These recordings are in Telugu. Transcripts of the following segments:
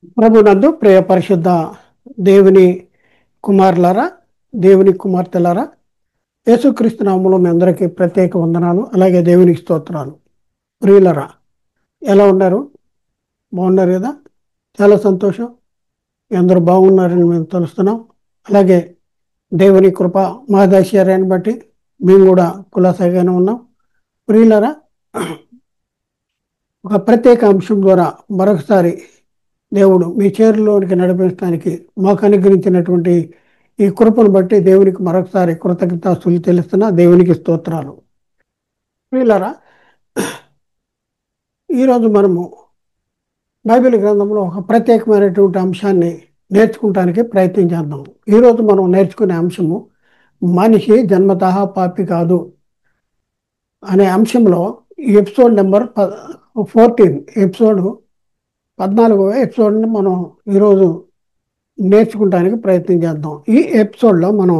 ప్రభునందు ప్రియ పరిశుద్ధ దేవుని కుమారులారా, దేవుని కుమార్తెలారా, యేసుక్రీస్తు నామములో మీ అందరికీ ప్రత్యేక వందనాలు. అలాగే దేవునికి స్తోత్రాలు. ప్రియులరా, ఎలా ఉన్నారు? బాగున్నారు కదా? చాలా సంతోషం. మీ అందరూ బాగున్నారని మేము తెలుస్తున్నాం. అలాగే దేవుని కృప మహదైశ్వర్యాన్ని బట్టి మేము కూడా కులాసాగానే ఉన్నాం. ప్రియులరా, ఒక ప్రత్యేక అంశం ద్వారా మరొకసారి దేవుడు మీ చేరులోనికి నడిపించడానికి మాకు అనుగ్రహించినటువంటి ఈ కృపను బట్టి దేవునికి మరొకసారి కృతజ్ఞతాస్తులు చెల్లిస్తున్నా. దేవునికి స్తోత్రాలు. ప్రియులారా, ఈరోజు మనము బైబిల్ గ్రంథంలో ఒక ప్రత్యేకమైనటువంటి అంశాన్ని నేర్చుకుంటానికి ప్రయత్నం చేద్దాం. ఈరోజు మనం నేర్చుకునే అంశము మనిషి జన్మతః పాపి కాదు అనే అంశంలో ఈ ఎపిసోడ్ నెంబర్ 14, ఎపిసోడ్ 14వ ఎపిసోడ్ని మనం ఈరోజు నేర్చుకుంటానికి ప్రయత్నం చేద్దాం. ఈ ఎపిసోడ్లో మనం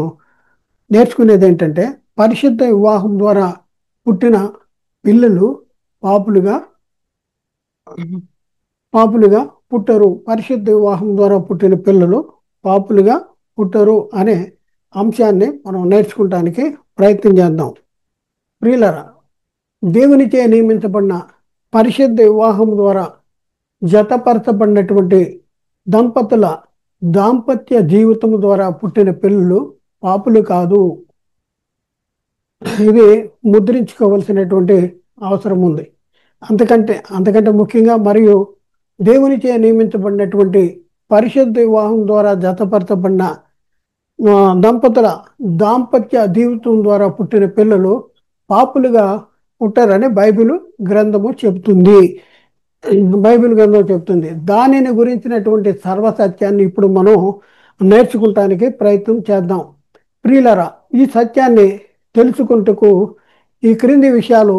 నేర్చుకునేది ఏంటంటే, పరిశుద్ధ వివాహం ద్వారా పుట్టిన పిల్లలు పాపులుగా పాపులుగా పుట్టరు. పరిశుద్ధ వివాహం ద్వారా పుట్టిన పిల్లలు పాపులుగా పుట్టరు అనే అంశాన్ని మనం నేర్చుకుంటానికి ప్రయత్నం చేద్దాం. ప్రియులరా, దేవునిచే నియమించబడిన పరిశుద్ధ వివాహం ద్వారా జతపరచబడినటువంటి దంపతుల దాంపత్య జీవితం ద్వారా పుట్టిన పిల్లలు పాపులు కాదు. ఇది ముద్రించుకోవలసినటువంటి అవసరం ఉంది. అంతకంటే ముఖ్యంగా మరియు దేవునిచే నియమించబడినటువంటి పరిశుద్ధ వివాహం ద్వారా జతపరచబడిన దంపతుల దాంపత్య జీవితం ద్వారా పుట్టిన పిల్లలు పాపులుగా పుట్టారని బైబిల్ గ్రంథము చెబుతుంది. దానిని గురించినటువంటి సర్వసత్యాన్ని ఇప్పుడు మనం నేర్చుకుంటానికి ప్రయత్నం చేద్దాం. ప్రియులరా, ఈ సత్యాన్ని తెలుసుకుంటూ ఈ క్రింది విషయాలు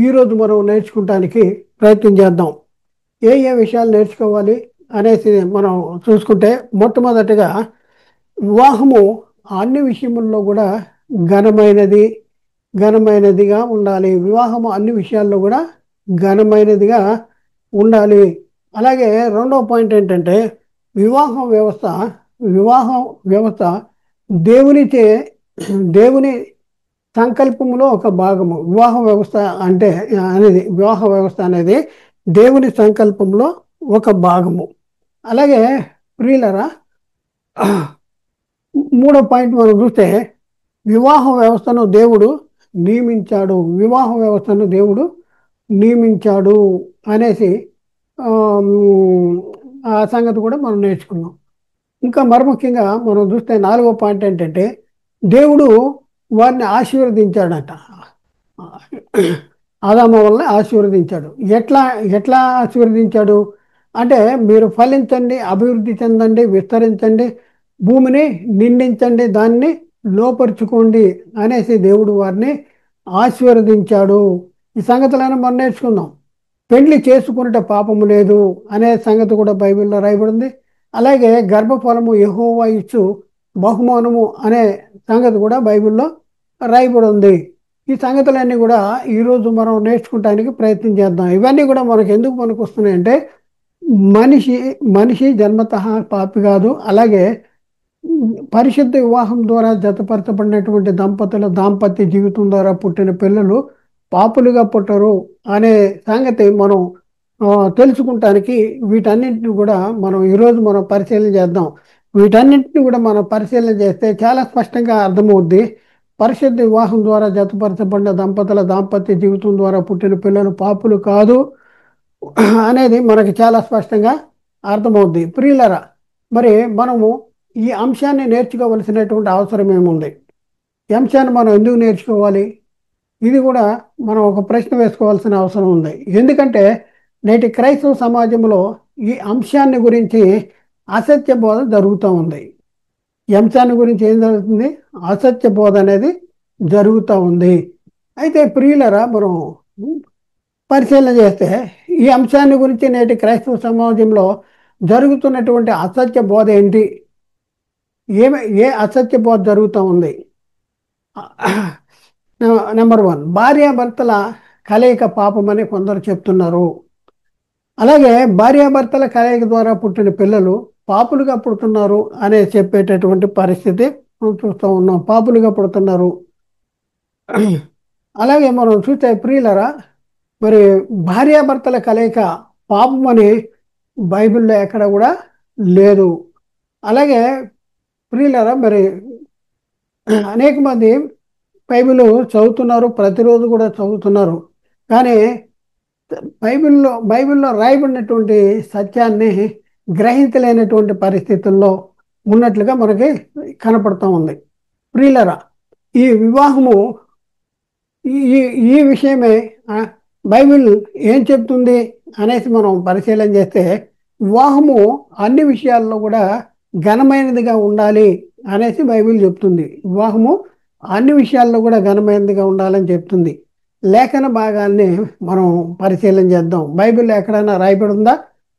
ఈరోజు మనం నేర్చుకుంటానికి ప్రయత్నం చేద్దాం. ఏ విషయాలు నేర్చుకోవాలి అనేసి మనం చూసుకుంటే, మొట్టమొదటిగా వివాహము అన్ని విషయముల్లో కూడా ఘనమైనదిగా ఉండాలి. వివాహము అన్ని విషయాల్లో కూడా ఘనమైనదిగా ఉండాలి. అలాగే రెండవ పాయింట్ ఏంటంటే, వివాహ వ్యవస్థ దేవుని సంకల్పంలో ఒక భాగము. వివాహ వ్యవస్థ అనేది దేవుని సంకల్పంలో ఒక భాగము. అలాగే ప్రియులరా, మూడో పాయింట్ మనం చూస్తే, వివాహ వ్యవస్థను దేవుడు నియమించాడు అనేసి ఆ సంగతి కూడా మనం నేర్చుకున్నాం. ఇంకా మరముఖ్యంగా మనం చూస్తే నాలుగో పాయింట్ ఏంటంటే, దేవుడు వారిని ఆశీర్వదించాడట. ఆదాము వల్ల ఆశీర్వదించాడు. ఎట్లా ఆశీర్వదించాడు అంటే, మీరు ఫలించండి, అభివృద్ధి చెందండి, విస్తరించండి, భూమిని నిండించండి, దాన్ని లోపరుచుకోండి అనేసి దేవుడు వారిని ఆశీర్వదించాడు. ఈ సంగతులను మనం నేర్చుకుందాం. పెళ్లి చేసుకున్నట పాపము లేదు అనే సంగతి కూడా బైబిల్లో రాయబడింది. అలాగే గర్భఫలము యెహోవా ఇచ్చు బహుమానము అనే సంగతి కూడా బైబిల్లో రాయబడి ఉంది. ఈ సంగతులన్నీ కూడా ఈరోజు మనం నేర్చుకోవడానికి ప్రయత్నం చేద్దాం. ఇవన్నీ కూడా మనకు ఎందుకు పనికి వస్తున్నాయంటే, మనిషి జన్మతః పాపి కాదు. అలాగే పరిశుద్ధ వివాహం ద్వారా జతపరచబడినటువంటి దంపతుల దాంపత్య జీవితం ద్వారా పుట్టిన పిల్లలు పాపులుగా పుట్టరు అనే సంగతి మనం తెలుసుకుంటానికి వీటన్నింటిని కూడా మనం ఈరోజు పరిశీలన చేద్దాం. వీటన్నింటిని కూడా మనం పరిశీలన చేస్తే చాలా స్పష్టంగా అర్థమవుద్ది. పరిశుద్ధ వివాహం ద్వారా జతపరచబడిన దంపతుల దాంపత్య జీవితం ద్వారా పుట్టిన పిల్లలు పాపులు కాదు అనేది మనకి చాలా స్పష్టంగా అర్థమవుద్ది. ప్రియులరా, మరి మనము ఈ అంశాన్ని నేర్చుకోవలసినటువంటి అవసరం ఏముంది? ఈ అంశాన్ని మనం ఎందుకు నేర్చుకోవాలి? ఇది కూడా మనం ఒక ప్రశ్న వేసుకోవాల్సిన అవసరం ఉంది. ఎందుకంటే నేటి క్రైస్తవ సమాజంలో ఈ అంశాన్ని గురించి అసత్య బోధ జరుగుతూ ఉంది. ఈ అంశాన్ని గురించి ఏం జరుగుతుంది? అసత్య బోధ అనేది జరుగుతూ ఉంది. అయితే ప్రియులరా, మనం పరిశీలన చేస్తే ఈ అంశాన్ని గురించి నేటి క్రైస్తవ సమాజంలో జరుగుతున్నటువంటి అసత్య బోధ ఏంటి? ఏ అసత్య బోధ జరుగుతూ ఉంది? నెంబర్ 1, భార్యాభర్తల కలయిక పాపమని కొందరు చెప్తున్నారు. అలాగే భార్యాభర్తల కలయిక ద్వారా పుట్టిన పిల్లలు పాపులుగా పుడుతున్నారు అనే చెప్పేటటువంటి పరిస్థితి మనం చూస్తూ ఉన్నాం. పాపులుగా పుడుతున్నారు. అలాగే మనం చూస్తే ప్రియులరా, మరి భార్యాభర్తల కలయిక పాపం అని బైబిల్లో ఎక్కడ కూడా లేదు. అలాగే ప్రియులరా, మరి అనేక మంది బైబిల్ చదువుతున్నారు, ప్రతిరోజు కూడా చదువుతున్నారు. కానీ బైబిల్లో రాయబడినటువంటి సత్యాన్ని గ్రహించలేనటువంటి పరిస్థితుల్లో ఉన్నట్లుగా మనకి కనపడుతూ ఉంది. ప్రియులరా, ఈ వివాహము ఈ ఈ ఈ విషయమే బైబిల్ ఏం చెప్తుంది అనేసి మనం పరిశీలన చేస్తే, వివాహము అన్ని విషయాల్లో కూడా ఘనమైనదిగా ఉండాలి అనేసి బైబిల్ చెప్తుంది. వివాహము అన్ని విషయాల్లో కూడా ఘనమైనదిగా ఉండాలని చెప్తుంది. లేఖన భాగాల్ని మనం పరిశీలన చేద్దాం. బైబిల్లో ఎక్కడైనా రాయబడి ఉందా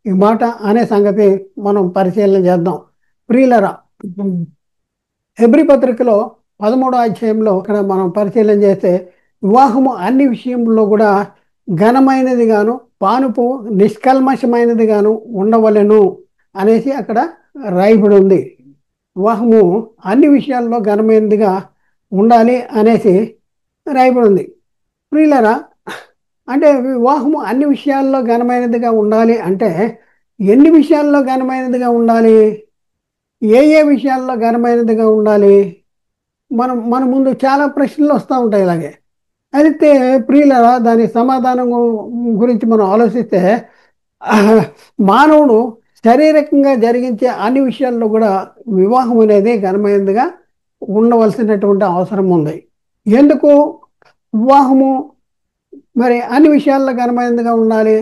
ఈ మాట అనే సంగతి మనం పరిశీలన చేద్దాం. ప్రియులరా, హెబ్రీ పత్రికలో 13వ అధ్యాయంలో ఇక్కడ మనం పరిశీలన చేస్తే, వివాహము అన్ని విషయంలో కూడా ఘనమైనది గాను పానుపు నిష్కల్మషమైనది గాను ఉండవలెను అనేసి అక్కడ రాయబడి ఉంది. వివాహము అన్ని విషయాల్లో ఘనమైనదిగా ఉండాలి అనేసి రాయబడి ఉంది. ప్రియులరా, అంటే వివాహము అన్ని విషయాల్లో ఘనమైనదిగా ఉండాలి అంటే ఎన్ని విషయాల్లో ఘనమైనదిగా ఉండాలి? ఏ ఏ విషయాల్లో ఘనమైనదిగా ఉండాలి? మన ముందు చాలా ప్రశ్నలు వస్తూ ఉంటాయి ఇలాగే. అయితే ప్రియులరా, దాని సమాధానం గురించి మనం ఆలోచిస్తే, మానవుడు శారీరకంగా జరిగించే అన్ని విషయాల్లో కూడా వివాహం అనేది ఘనమైనదిగా ఉండవలసినటువంటి అవసరం ఉంది. ఎందుకు వివాహము మరి అన్ని విషయాల్లో ఘనమైనదిగా ఉండాలి?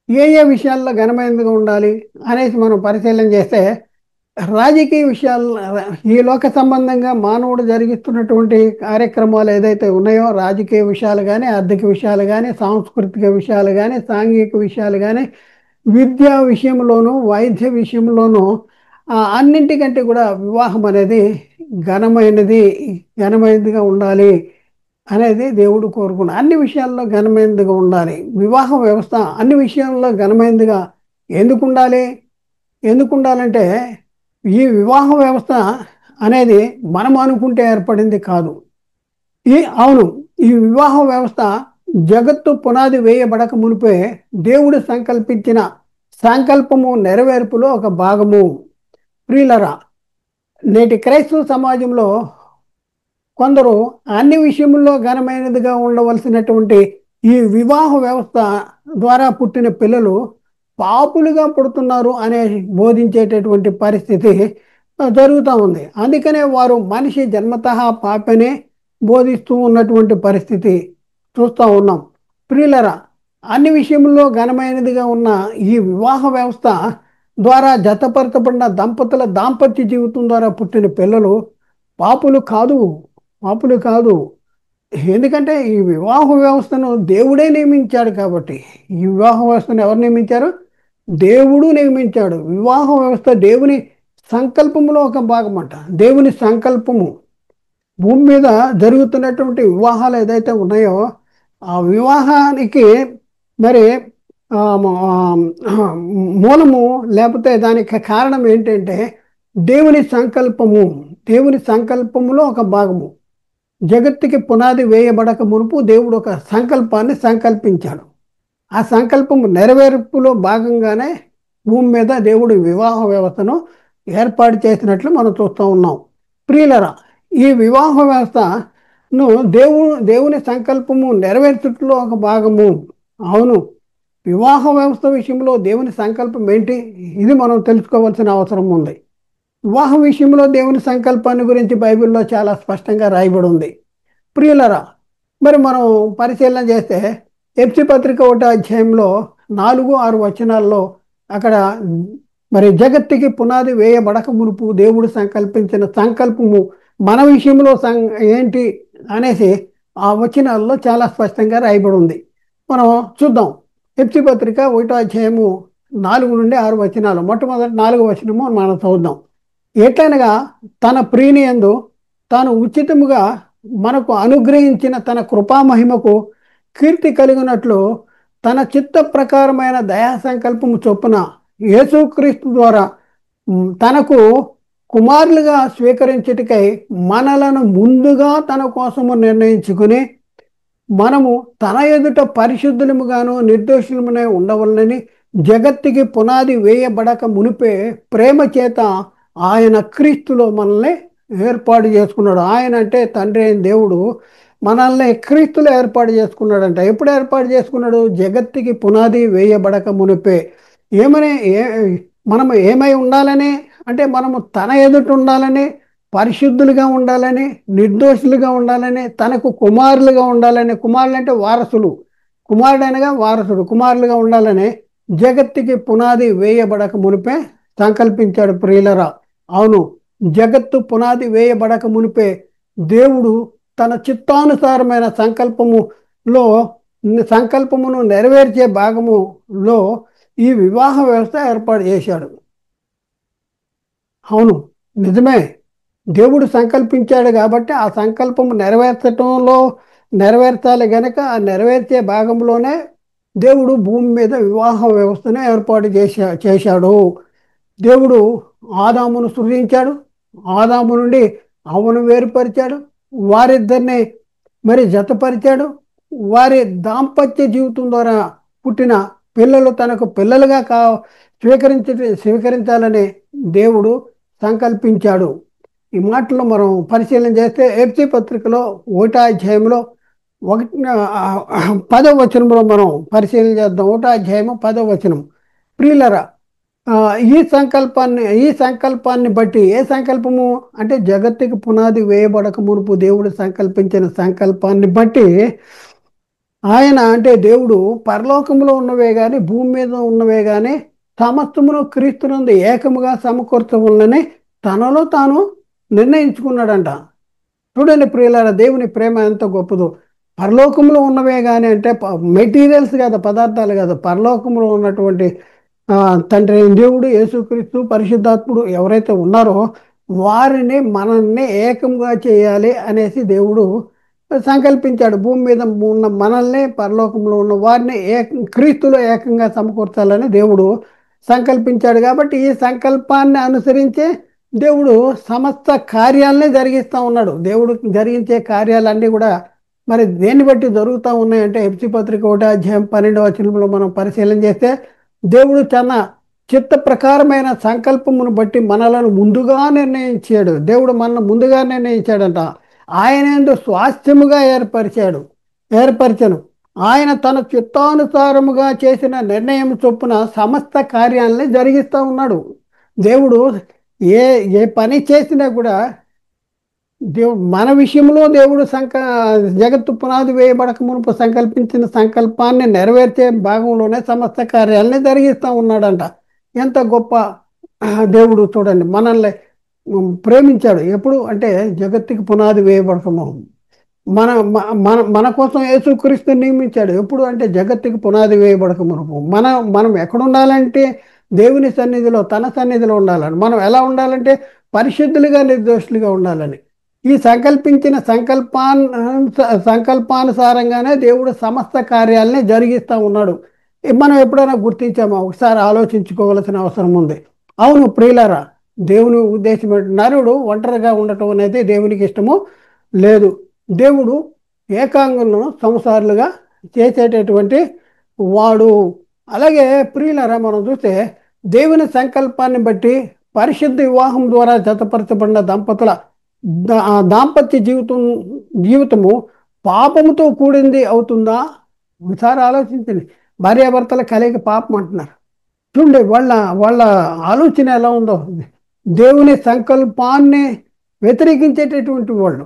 ఏ ఏ విషయాల్లో ఘనమైనదిగా ఉండాలి అనేసి మనం పరిశీలన చేస్తే, రాజకీయ విషయాలు, ఈ లోక సంబంధంగా మానవుడు జరిగిస్తున్నటువంటి కార్యక్రమాలు ఏదైతే ఉన్నాయో, రాజకీయ విషయాలు కానీ, ఆర్థిక విషయాలు కానీ, సాంస్కృతిక విషయాలు కానీ, సాంఘిక విషయాలు కానీ, విద్యా విషయంలోనూ వైద్య విషయంలోనూ అన్నింటికంటే కూడా వివాహం అనేది ఘనమైనది ఘనమైనదిగా ఉండాలి అనేది దేవుడు కోరుకున్నాడు. అన్ని విషయాల్లో ఘనమైనదిగా ఉండాలి. వివాహ వ్యవస్థ అన్ని విషయాల్లో ఘనమైనదిగా ఎందుకు ఉండాలి? ఎందుకు ఉండాలంటే, ఈ వివాహ వ్యవస్థ అనేది మనం అనుకుంటే ఏర్పడింది కాదు. అవును, ఈ వివాహ వ్యవస్థ జగత్తు పునాది వేయబడక మునిపే దేవుడు సంకల్పించిన సంకల్పము నెరవేర్పులో ఒక భాగము. ప్రియులరా, నేటి క్రైస్తవ సమాజంలో కొందరు అన్ని విషయంలో ఘనమైనదిగా ఉండవలసినటువంటి ఈ వివాహ వ్యవస్థ ద్వారా పుట్టిన పిల్లలు పాపులుగా పుడుతున్నారు అనే బోధించేటటువంటి పరిస్థితి జరుగుతూ ఉంది. అందుకనే వారు మనిషి జన్మతః పాపనే బోధిస్తూ ఉన్నటువంటి పరిస్థితి చూస్తూ ఉన్నాం. ప్రియులరా, అన్ని విషయంలో ఘనమైనదిగా ఉన్న ఈ వివాహ వ్యవస్థ ద్వారా జతపరచబడిన దంపతుల దాంపత్య జీవితం ద్వారా పుట్టిన పిల్లలు పాపులు కాదు, పాపులు కాదు. ఎందుకంటే ఈ వివాహ వ్యవస్థను దేవుడే నియమించాడు కాబట్టి. ఈ వివాహ వ్యవస్థను ఎవరు నియమించారు? దేవుడు నియమించాడు. వివాహ వ్యవస్థ దేవుని సంకల్పములో ఒక భాగం అంట. దేవుని సంకల్పము. భూమి మీద జరుగుతున్నటువంటి వివాహాలు ఏదైతే ఉన్నాయో, ఆ వివాహానికి మరి మూలము లేకపోతే దానికి కారణం ఏంటంటే దేవుని సంకల్పము. దేవుని సంకల్పములో ఒక భాగము. జగత్తుకి పునాది వేయబడక మునుపు దేవుడు ఒక సంకల్పాన్ని సంకల్పించాడు. ఆ సంకల్పం నెరవేర్పులో భాగంగానే భూమి మీద దేవుడు వివాహ వ్యవస్థను ఏర్పాటు చేసినట్లు మనం చూస్తూ ఉన్నాం. ప్రియులరా, ఈ వివాహ వ్యవస్థను దేవుని సంకల్పము నెరవేర్చుట్లో ఒక భాగము. అవును, వివాహ వ్యవస్థ విషయంలో దేవుని సంకల్పం ఏంటి? ఇది మనం తెలుసుకోవాల్సిన అవసరం ఉంది. వివాహం విషయంలో దేవుని సంకల్పాన్ని గురించి బైబిల్లో చాలా స్పష్టంగా రాయబడి ఉంది. ప్రియులరా, మరి మనం పరిశీలన చేస్తే ఎఫ్సీ పత్రిక 1వ అధ్యాయంలో 4-6 వచనాల్లో అక్కడ మరి జగత్తుకి పునాది వేయబడక మునుపు దేవుడు సంకల్పించిన సంకల్పము మన విషయంలో ఏంటి అనేసి ఆ వచనాల్లో చాలా స్పష్టంగా రాయబడి ఉంది. మనం చూద్దాం. ఎఫ్సీ పత్రిక 1వ అధ్యాయము 4-6 వచనాలు. మొట్టమొదటి 4వ వచనము మనం చూద్దాం. ఎట్లనగా తన ప్రియుని యందు తాను ఉచితముగా మనకు అనుగ్రహించిన తన కృపామహిమకు కీర్తి కలిగినట్లు తన చిత్త ప్రకారమైన దయా సంకల్పము చొప్పున యేసుక్రీస్తు ద్వారా తనకు కుమారులుగా స్వీకరించుటకై మనలను ముందుగా తన కోసము నిర్ణయించుకుని మనము తన ఎదుట పరిశుద్ధులముగాను నిర్దోషులమునే ఉండవలనని జగత్తుకి పునాది వేయబడక మునిపే ప్రేమ చేత ఆయన క్రీస్తులో మనల్ని ఏర్పాటు చేసుకున్నాడు. ఆయన అంటే తండ్రి అయిన దేవుడు మనల్ని క్రీస్తులో ఏర్పాటు చేసుకున్నాడంట. ఎప్పుడు ఏర్పాటు చేసుకున్నాడు? జగత్తుకి పునాది వేయబడక మునిపే. ఏమని మనము ఏమై ఉండాలని అంటే మనము తన ఎదుట ఉండాలని, పరిశుద్ధులుగా ఉండాలని, నిర్దోషులుగా ఉండాలని, తనకు కుమారులుగా ఉండాలని. కుమారులు అంటే వారసులు. కుమారుడు అనగా వారసుడు. కుమారులుగా ఉండాలని జగత్తుకి పునాది వేయబడక మునిపే సంకల్పించాడు. ప్రియులరా, అవును, జగత్తు పునాది వేయబడక మునిపే దేవుడు తన చిత్తానుసారమైన సంకల్పమును నెరవేర్చే భాగములో ఈ వివాహ వ్యవస్థ ఏర్పాటు చేశాడు. అవును, నిజమే. దేవుడు సంకల్పించాడు కాబట్టి ఆ సంకల్పం నెరవేర్చాలి గనక ఆ నెరవేర్చే భాగంలోనే దేవుడు భూమి మీద వివాహ వ్యవస్థను ఏర్పాటు చేశాడు. దేవుడు ఆదామును సృజించాడు. ఆదాము నుండి అవ్వను వేరుపరిచాడు. వారిద్దరిని మరి జతపరిచాడు. వారి దాంపత్య జీవితం ద్వారా పుట్టిన పిల్లలు తనకు పిల్లలుగా స్వీకరించాలని దేవుడు సంకల్పించాడు. ఈ మాటలు మనం పరిశీలన చేస్తే ఎఫ్సి పత్రికలో 1వ అధ్యాయంలో 10వ వచనంలో మనం పరిశీలన చేద్దాం. 1వ అధ్యాయము 10వ వచనం. ప్రియులరా, ఈ సంకల్పాన్ని బట్టి, ఏ సంకల్పము అంటే జగత్తుకి పునాది వేయబడక మునుపు దేవుడు సంకల్పించిన సంకల్పాన్ని బట్టి ఆయన అంటే దేవుడు పరలోకంలో ఉన్నవే కానీ భూమి మీద ఉన్నవే కానీ సమస్తమును క్రీస్తునందు ఏకముగా సమకూర్చవలనని తనలో తాను నిర్ణయించుకున్నాడంట. చూడండి ప్రియులారా, దేవుని ప్రేమ ఎంత గొప్పదో. పరలోకంలో ఉన్నవే కానీ అంటే మెటీరియల్స్ కాదు, పదార్థాలు కాదు. పరలోకంలో ఉన్నటువంటి తండ్రి దేవుడు, యేసుక్రీస్తు, పరిశుద్ధాత్ముడు ఎవరైతే ఉన్నారో వారిని మనల్ని ఏకంగా చేయాలి అనేసి దేవుడు సంకల్పించాడు. భూమి మీద ఉన్న మనల్ని పరలోకంలో ఉన్న వారిని క్రీస్తులో ఏకంగా సమకూర్చాలని దేవుడు సంకల్పించాడు. కాబట్టి ఈ సంకల్పాన్ని అనుసరించే దేవుడు సమస్త కార్యాలనే జరిగిస్తూ ఉన్నాడు. దేవుడు జరిగించే కార్యాలన్నీ కూడా మరి దేన్ని బట్టి జరుగుతూ ఉన్నాయంటే ఎఫ్సి పత్రిక 1వ అధ్యాయం 12వ వచనంలో మనం పరిశీలన చేస్తే దేవుడు తన చిత్త ప్రకారమైన సంకల్పమును బట్టి మనలను ముందుగా నిర్ణయించాడు. దేవుడు మనల్ని ముందుగా నిర్ణయించాడంట. ఆయన యందు స్వాస్థ్యముగా ఏర్పరిచను. ఆయన తన చిత్తానుసారముగా చేసిన నిర్ణయం చొప్పున సమస్త కార్యాలని జరిగిస్తూ ఉన్నాడు. దేవుడు ఏ ఏ పని చేసినా కూడా మన విషయంలో దేవుడు జగత్తు పునాది వేయబడక మునుపు సంకల్పించిన సంకల్పాన్ని నెరవేర్చే భాగంలోనే సమస్త కార్యాలని జరిగిస్తూ ఉన్నాడంట. ఎంత గొప్ప దేవుడు! చూడండి, మనల్ని ప్రేమించాడు. ఎప్పుడు అంటే జగత్తుకి పునాది వేయబడకము మన మన మన కోసం యేసుక్రీస్తుని నియమించాడు. ఎప్పుడు అంటే జగత్తుకి పునాది వేయబడక మునుపు. మనం ఎక్కడ ఉండాలంటే దేవుని సన్నిధిలో, తన సన్నిధిలో ఉండాలని. మనం ఎలా ఉండాలంటే పరిశుద్ధులుగా, నిర్దోషులుగా ఉండాలని. ఈ సంకల్పించిన సంకల్పానుసారంగానే దేవుడు సమస్త కార్యాలని జరిగిస్తూ ఉన్నాడు. మనం ఎప్పుడైనా గుర్తించామో ఒకసారి ఆలోచించుకోవాల్సిన అవసరం ఉంది. అవును ప్రియులారా, దేవుని ఉద్దేశం నరుడు ఒంటరిగా ఉండటం అనేది దేవునికి ఇష్టము లేదు. దేవుడు ఏకాంగులను సంసారులుగా చేసేటటువంటి వాడు. అలాగే ప్రియులారా, మనం చూస్తే దేవుని సంకల్పాన్ని బట్టి పరిశుద్ధ వివాహం ద్వారా జతపరచబడిన దంపతుల దాంపత్య జీవితము పాపముతో కూడింది అవుతుందా? ఒకసారి ఆలోచించండి. భార్యాభర్తల కలయిక పాపం అంటున్నారు. చూడండి, వాళ్ళ ఆలోచన ఎలా ఉందో. దేవుని సంకల్పాన్ని వ్యతిరేకించేటటువంటి వాళ్ళు.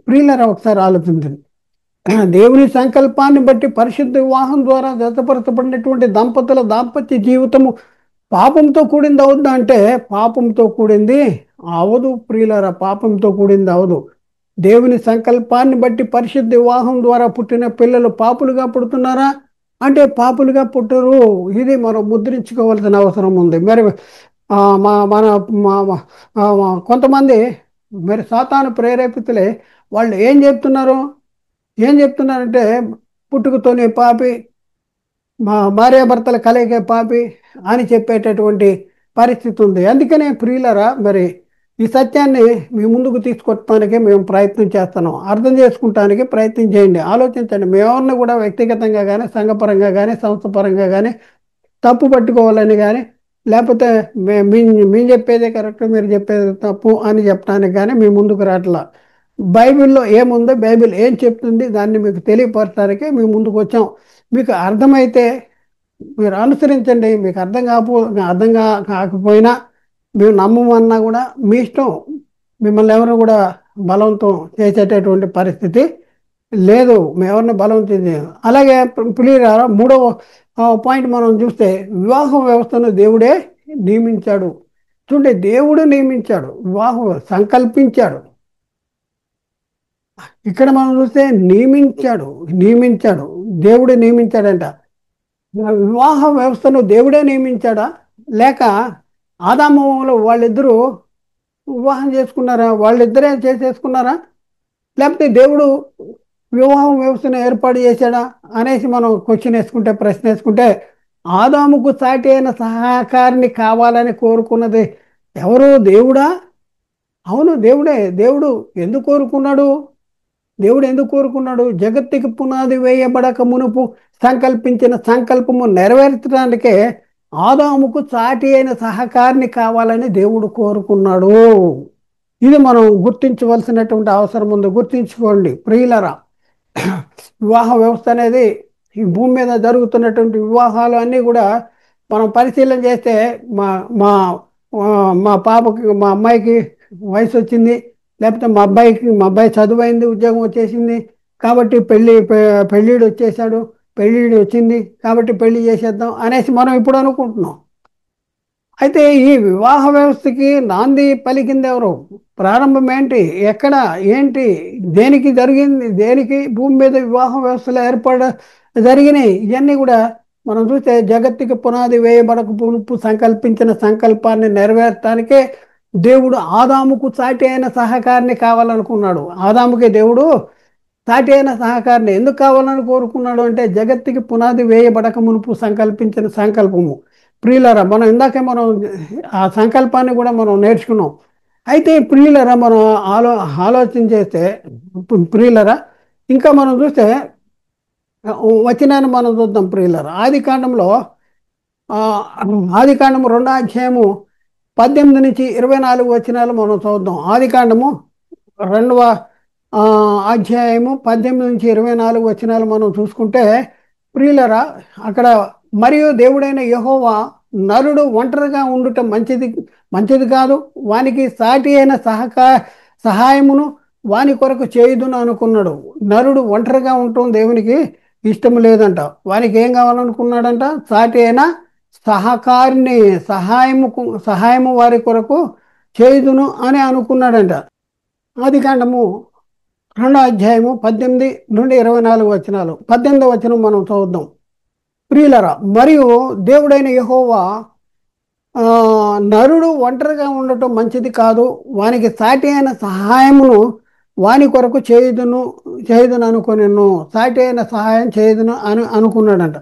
ప్రియులరా, ఒకసారి ఆలోచించండి. దేవుని సంకల్పాన్ని బట్టి పరిశుద్ధ వివాహం ద్వారా జతపరచబడినటువంటి దంపతుల దాంపత్య జీవితము పాపంతో కూడింది అవుద్దా అంటే పాపంతో కూడింది అవదు ప్రియులారా, పాపంతో కూడింది అవదు. దేవుని సంకల్పాన్ని బట్టి పరిశుద్ధ వివాహం ద్వారా పుట్టిన పిల్లలు పాపులుగా పుడుతున్నారా అంటే పాపులుగా పుట్టరు. ఇది మనం ముద్రించుకోవాల్సిన అవసరం ఉంది. మరి మన కొంతమంది మరి సాతాను ప్రేరేపితులే వాళ్ళు ఏం చెప్తున్నారంటే పుట్టుకతోనే పాపి, మా భార్యాభర్తల కలయిక పాపి అని చెప్పేటటువంటి పరిస్థితి ఉంది. అందుకనే ప్రియులరా, మరి ఈ సత్యాన్ని మీ ముందుకు తీసుకొచ్చడానికి మేము ప్రయత్నం చేస్తున్నాం. అర్థం చేసుకుంటానికి ప్రయత్నం చేయండి, ఆలోచించండి. మేమెవరిని కూడా వ్యక్తిగతంగా కానీ, సంఘపరంగా కానీ, సంస్థ పరంగా కానీ తప్పు పట్టుకోవాలని కానీ, లేకపోతే మేము చెప్పేదే కరెక్ట్, మీరు చెప్పేది తప్పు అని చెప్పడానికి కానీ మీ ముందుకు రావట్లా. బైబిల్లో ఏముందో, బైబిల్ ఏం చెప్తుంది, దాన్ని మీకు తెలియపరచడానికి మేము ముందుకు వచ్చాం. మీకు అర్థమైతే మీరు అనుసరించండి. మీకు అర్థం కాకపోయినా మేము నమ్మమన్నా కూడా మీ ఇష్టం. మిమ్మల్ని ఎవరు కూడా బలవంతం చేసేటటువంటి పరిస్థితి లేదు. మేము ఎవరిని బలవంతం చేయం. అలాగే ప్రియులారా, మూడవ పాయింట్ మనం చూస్తే వివాహ వ్యవస్థను దేవుడే నియమించాడు. చూడండి, దేవుడు నియమించాడు, వివాహం సంకల్పించాడు. ఇక్కడ మనం చూస్తే నియమించాడు, దేవుడే నియమించాడంట. వివాహ వ్యవస్థను దేవుడే నియమించాడా, లేక ఆదాములో వాళ్ళిద్దరూ వివాహం చేసుకున్నారా, వాళ్ళిద్దరే చేసేసుకున్నారా, లేకపోతే దేవుడు వివాహం వ్యవస్థను ఏర్పాటు చేశాడా అనేసి మనం క్వశ్చన్ వేసుకుంటే, ప్రశ్న వేసుకుంటే, ఆదాముకు సాటి అయిన సహకారిని కావాలని కోరుకున్నది ఎవరు? దేవుడా? అవును, దేవుడే. దేవుడు ఎందుకు కోరుకున్నాడు? జగత్తుకి పునాది వేయబడక మునుపు సంకల్పించిన సంకల్పము నెరవేర్చడానికే ఆదాముకు సాటి అయిన సహకారిని కావాలని దేవుడు కోరుకున్నాడు. ఇది మనం గుర్తించవలసినటువంటి అవసరం ఉంది. గుర్తించుకోండి ప్రియులరా. వివాహ వ్యవస్థ అనేది ఈ భూమి మీద జరుగుతున్నటువంటి వివాహాలు అన్నీ కూడా మనం పరిశీలన చేస్తే, మా మా మా పాపకి, మా అమ్మాయికి వయసు వచ్చింది, లేకపోతే మా అబ్బాయి చదువైంది, ఉద్యోగం వచ్చేసింది కాబట్టి పెళ్ళిడు వచ్చేసాడు, పెళ్ళిడు వచ్చింది కాబట్టి పెళ్లి చేసేద్దాం అనేసి మనం ఇప్పుడు అనుకుంటున్నాం. అయితే ఈ వివాహ వ్యవస్థకి నాంది పలికింది ఎవరు? ప్రారంభం ఏంటి, ఎక్కడ, ఏంటి, దేనికి జరిగింది, దేనికి భూమి మీద వివాహ వ్యవస్థలు జరిగినాయి? ఇవన్నీ కూడా మనం చూస్తే, జగత్తుకి పునాది వేయబడక మునుపు సంకల్పించిన సంకల్పాన్ని నెరవేర్చడానికే దేవుడు ఆదాముకు సాటి అయిన సహకారిని కావాలనుకున్నాడు. ఆదాముకి దేవుడు సాటి అయిన సహకారిని ఎందుకు కావాలని కోరుకున్నాడు అంటే, జగత్తుకి పునాది వేయబడక మునుపు సంకల్పించిన సంకల్పము. ప్రియులరా, మనం ఆ సంకల్పాన్ని కూడా మనం నేర్చుకున్నాం. అయితే ప్రియులరా, మనం ఆలోచన చేస్తే, ప్రియులరా, ఇంకా మనం చూస్తే వచనాన్ని మనం చూద్దాం ప్రియులరా. ఆదికాండము 2వ అధ్యాయము 18 నుంచి 24 వచనాలు మనం చూద్దాం. ఆదికాండము 2వ అధ్యాయము 18 నుంచి 24 వచనాలు మనం చూసుకుంటే, ప్రియులరా, అక్కడ మరియు దేవుడైన యెహోవా నరుడు ఒంటరిగా ఉండుట మంచిది కాదు, వానికి సాటి అయిన సహాయమును వాని కొరకు చేయుదును అనుకున్నాడు. నరుడు ఒంటరిగా ఉండటం దేవునికి ఇష్టం లేదంట. వానికి ఏం కావాలనుకున్నాడంట? సాటి అయిన సహకారిని, సహాయము వారి కొరకు చేయుదును అని అనుకున్నాడంట. ఆదికాండము 2వ అధ్యాయము 18 నుండి 24 వచనాలు. 18వ వచనం మనం చూద్దాం. ప్రియులరా, మరియు దేవుడైన యెహోవా నరుడు ఒంటరిగా ఉండటం మంచిది కాదు, వానికి సాటి అయిన సహాయమును వాని కొరకు చేయుదును అనుకునేను. సాటి అయిన సహాయం చేయుదును అని అనుకున్నాడంట.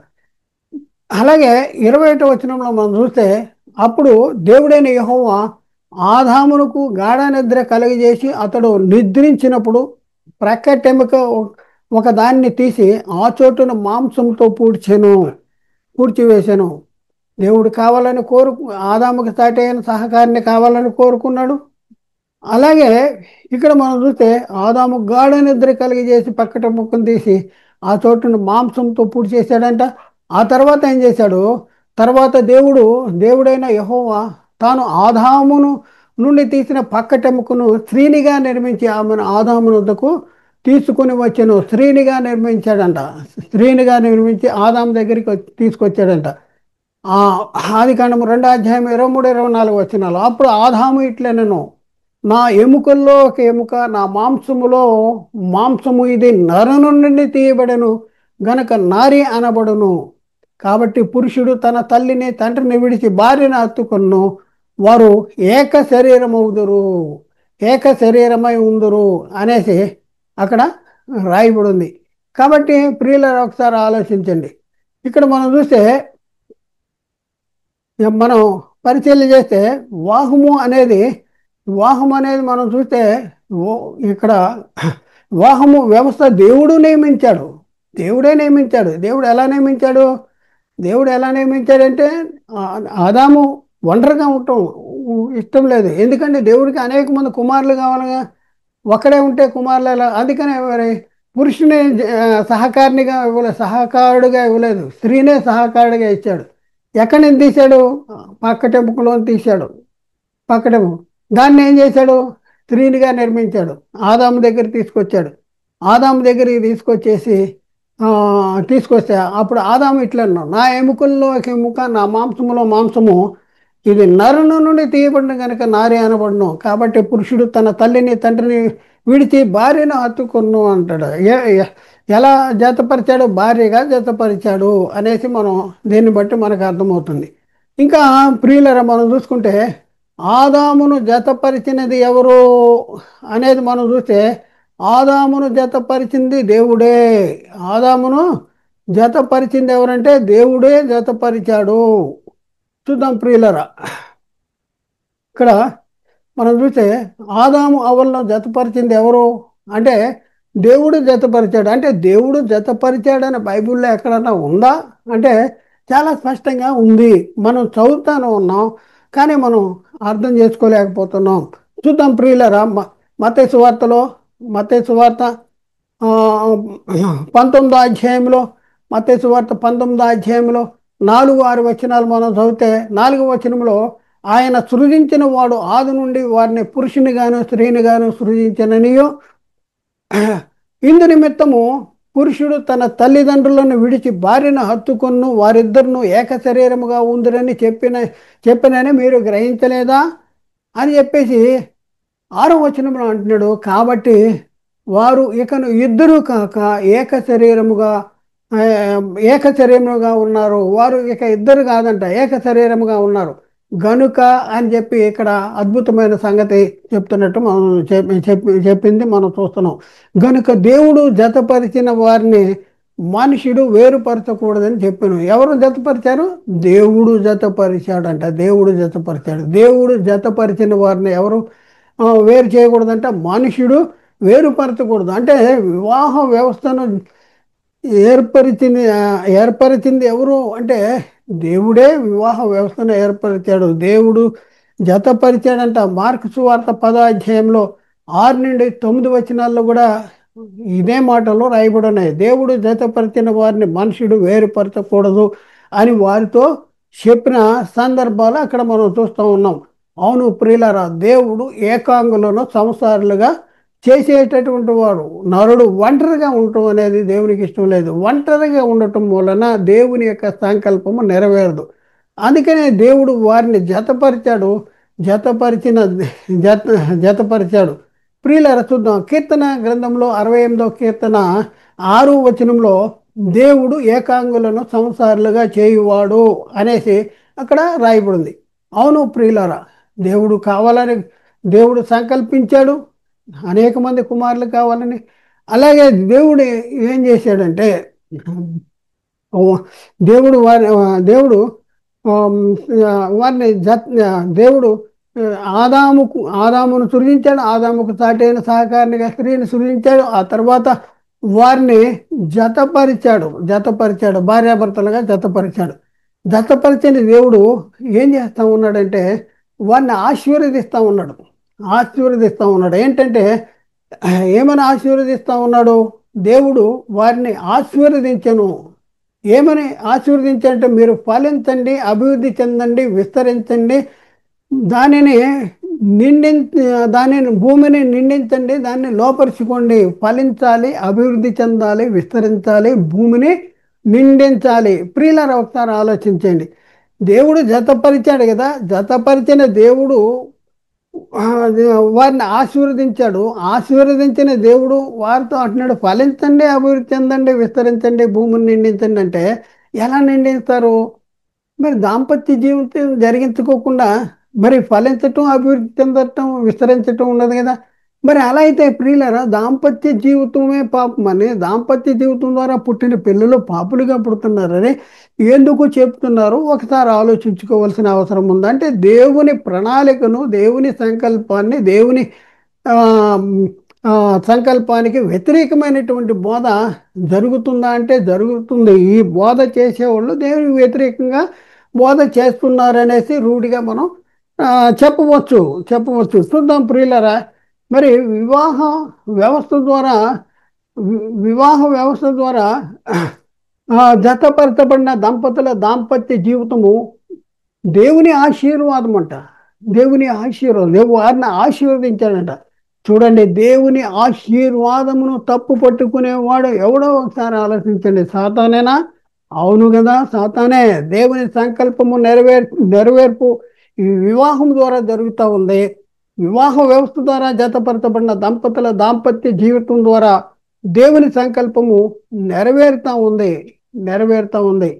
అలాగే 21వ వచనంలో మనం చూస్తే, అప్పుడు దేవుడైన యెహోవా ఆదామునకు గాఢ నిద్ర కలుగజేసి అతడు నిద్రించినప్పుడు ప్రక్కటెముక ఒక దాన్ని తీసి ఆ చోటున మాంసంతో పూడ్చివేశాను. దేవుడు కావాలని ఆదాముకి సాటి అయిన సహకారిని కావాలని కోరుకున్నాడు. అలాగే ఇక్కడ మనం చూస్తే, ఆదాము గాఢ నిద్ర కలిగజేసి పక్కట ముక్కను తీసి ఆ చోటును మాంసంతో పూర్తి చేశాడంట. ఆ తర్వాత ఏం చేశాడు? తర్వాత దేవుడైన యెహోవా తాను ఆదామును నుండి తీసిన పక్కటెముకను స్త్రీనిగా నిర్మించి ఆమెను ఆదామును వద్దకు తీసుకుని వచ్చాను. స్త్రీనిగా నిర్మించాడంట. స్త్రీనిగా నిర్మించి ఆదాము దగ్గరికి తీసుకొచ్చాడంట. ఆదికాండము 2వ అధ్యాయం 23, 24 వచనాలు. అప్పుడు ఆదాము ఇట్లనెను, నా ఎముకల్లో ఒక ఎముక, నా మాంసము ఇది నరుని నుండి తీయబడెను గనక నారి అనబడును. కాబట్టి పురుషుడు తన తల్లిని తండ్రిని విడిచి భార్యను హత్తుకొను, వారు ఏక శరీరమై ఉందురు అనేసి అక్కడ రాయబడి ఉంది. కాబట్టి ప్రియులారా, ఒకసారి ఆలోచించండి. ఇక్కడ మనం చూస్తే, మనం పరిశీలన చేస్తే వివాహము అనేది మనం చూస్తే, ఇక్కడ వివాహము వ్యవస్థ దేవుడు నియమించాడు. దేవుడే నియమించాడు. దేవుడు ఎలా నియమించాడంటే, ఆదాము ఒంటరిగా ఉండటం ఇష్టం లేదు. ఎందుకంటే దేవుడికి అనేక మంది కుమారులు కావాలిగా. ఒక్కడే ఉంటే కుమారులు ఎలా? అందుకనే మరి పురుషుని సహకారినిగా ఇవ్వలేదు, సహకారుడిగా ఇవ్వలేదు, స్త్రీనే సహకారుడిగా ఇచ్చాడు. ఎక్కడి నుంచి తీశాడు? పక్కటెముకలో తీశాడు. పక్కటెము దాన్ని ఏం చేశాడు? స్త్రీనిగా నిర్మించాడు. ఆదాము దగ్గర తీసుకొచ్చాడు. ఆదాము దగ్గరికి తీసుకొస్తే అప్పుడు ఆదాము ఇట్లా అన్నాడు, నా ఎముకల్లో ఒక ఎముక, నా మాంసములో మాంసము, ఇది నరుని నుండి తీయబడిన కనుక నారే అనబడును. కాబట్టి పురుషుడు తన తల్లిని తండ్రిని విడిచి భార్యను హత్తుకొను అంటాడు. ఎలా జతపరిచాడు? భార్యగా జతపరిచాడు అనేసి మనం దీన్ని బట్టి మనకు అర్థమవుతుంది. ఇంకా ప్రియులరా, మనం చూసుకుంటే ఆదామును జతపరిచినది ఎవరు అనేది మనం చూస్తే, ఆదామును జతపరిచింది దేవుడే. ఆదామును జతపరిచింది ఎవరంటే దేవుడే జతపరిచాడు. చూద్దాం ప్రియులరా, ఇక్కడ మనం చూస్తే ఆదాము అవ్వలను జతపరిచింది ఎవరు అంటే దేవుడు జతపరిచాడు. అంటే దేవుడు జతపరిచాడని బైబిల్లో ఎక్కడన్నా ఉందా అంటే చాలా స్పష్టంగా ఉంది. మనం చదువుతానే ఉన్నాం, కానీ మనం అర్థం చేసుకోలేకపోతున్నాం. చూద్దాం ప్రియులరా, మత్తయి సువార్తలో, మత్తయి సువార్త 19వ అధ్యాయంలో, మత్తయి సువార్త 19వ అధ్యాయంలో 4-6 వచనాలు మనం చదివితే, 4వ వచనంలో ఆయన సృజించిన వాడు ఆది నుండి వారిని పురుషుని గాను స్త్రీని గాను సృజించననియో, ఇందు నిమిత్తము పురుషుడు తన తల్లిదండ్రులను విడిచి భార్యను హత్తుకొను, వారిద్దరును ఏక శరీరముగా ఉందిరని చెప్పినని మీరు గ్రహించలేదా అని చెప్పేసి 6వ వచనంలో అంటున్నాడు. కాబట్టి వారు ఇకను ఇద్దరు కాక ఏక శరీరముగా ఉన్నారు. వారు ఇక ఇద్దరు కాదంట, ఏక శరీరముగా ఉన్నారు గనుక అని చెప్పి ఇక్కడ అద్భుతమైన సంగతి చెప్తున్నట్టు మనం చెప్పింది మనం చూస్తున్నాం. గనుక దేవుడు జతపరిచిన వారిని మనుషుడు వేరుపరచకూడదని చెప్పాను. ఎవరు జతపరిచారు? దేవుడు జతపరిచాడంట. దేవుడు జతపరిచిన వారిని ఎవరు వేరు చేయకూడదంట. మనుషుడు వేరుపరచకూడదు. అంటే వివాహ వ్యవస్థను ఏర్పరిచింది ఎవరు అంటే దేవుడే వివాహ వ్యవస్థను ఏర్పరిచాడు. దేవుడు జతపరిచాడంట. మార్కు సువార్త 10వ అధ్యాయంలో 6-9 వచనాల్లో కూడా ఇదే మాటలు రాయబడి ఉన్నాయి. దేవుడు జతపరిచిన వారిని మనుషుడు వేరుపరచకూడదు అని వారితో చెప్పిన సందర్భాలు అక్కడ మనం చూస్తూ ఉన్నాం. అవును ప్రియులారా, దేవుడు ఏకాంగులను సంసారులుగా చేసేటటువంటి వాడు. నరుడు ఒంటరిగా ఉండటం అనేది దేవునికి ఇష్టం లేదు. ఒంటరిగా ఉండటం వలన దేవుని యొక్క సంకల్పము నెరవేరదు. అందుకనే దేవుడు వారిని జతపరిచిన జత జతపరిచాడు. ప్రియులారా, చూద్దాం కీర్తన గ్రంథంలో 68వ కీర్తన 6వ వచనంలో దేవుడు ఏకాంగులను సంసారులుగా చేయువాడు అనేసి అక్కడ రాయబడింది. అవును ప్రియులారా, దేవుడు సంకల్పించాడు అనేక మంది కుమారులు కావాలని. అలాగే దేవుడు ఏం చేశాడంటే, దేవుడు వారి దేవుడు వారిని దేవుడు ఆదామును సృజించాడు. ఆదాముకు సాటైన సహకారినిగా స్త్రీని సృజించాడు. ఆ తర్వాత వారిని జతపరిచాడు, భార్యాభర్తలుగా జతపరిచిన దేవుడు ఏం చేస్తా ఉన్నాడంటే వారిని ఆశీర్వదిస్తూ ఉన్నాడు. ఏంటంటే ఏమని ఆశీర్వదిస్తూ ఉన్నాడు? దేవుడు వారిని ఆశీర్వదించను. ఏమని ఆశీర్వదించంటే, మీరు ఫలించండి, అభివృద్ధి చెందండి, విస్తరించండి, దానిని భూమిని నిండించండి, దాన్ని లోపరుచుకోండి. ఫలించాలి, అభివృద్ధి చెందాలి, విస్తరించాలి, భూమిని నిండించాలి. ప్రియులారా, ఒకసారి ఆలోచించండి. దేవుడు జతపరిచాడు కదా, జతపరిచిన దేవుడు వారిని ఆశీర్వదించిన దేవుడు వారితో అంటున్నాడు, ఫలించండి, అభివృద్ధి చెందండి, విస్తరించండి, భూమిని నిండించండి. అంటే ఎలా నిండిస్తారు? మరి దాంపత్య జీవితం జరిగించుకోకుండా మరి ఫలించటం, అభివృద్ధి చెందటం, విస్తరించటం ఉన్నది కదా. మరి అలా అయితే ప్రియులరా, దాంపత్య జీవితమే పాపమని, దాంపత్య జీవితం ద్వారా పుట్టిన పిల్లలు పాపులుగా పుడుతున్నారని ఎందుకు చెప్తున్నారు? ఒకసారి ఆలోచించుకోవాల్సిన అవసరం ఉంది. అంటే దేవుని ప్రణాళికను, దేవుని సంకల్పాన్ని, దేవుని ఆ, సంకల్పానికి వ్యతిరేకమైనటువంటి బోధ జరుగుతుందా అంటే జరుగుతుంది. ఈ బోధ చేసేవాళ్ళు దేవునికి వ్యతిరేకంగా బోధ చేస్తున్నారనేసి రూఢిగా మనం ఆ, చెప్పవచ్చు చెప్పవచ్చు. చూద్దాం ప్రియులరా. మరి వ్యవస్థ ద్వారా వివాహ వ్యవస్థ ద్వారా జతపరచబడిన దంపతుల దాంపత్య జీవితము దేవుని ఆశీర్వాదం అంట. దేవుని ఆశీర్వాదం, వారిని ఆశీర్వదించాడంట. చూడండి, దేవుని ఆశీర్వాదమును తప్పు పట్టుకునేవాడు ఎవడో ఒకసారి ఆలోచించండి. సాతానేనా? అవును కదా, సాతానే. దేవుని సంకల్పము నెరవేర్పు ఈ వివాహం ద్వారా జరుగుతూ ఉంది. వివాహ వ్యవస్థ ద్వారా జతపరచబడిన దంపతుల దాంపత్య జీవితం ద్వారా దేవుని సంకల్పము నెరవేరుతా ఉంది, నెరవేరుతా ఉంది.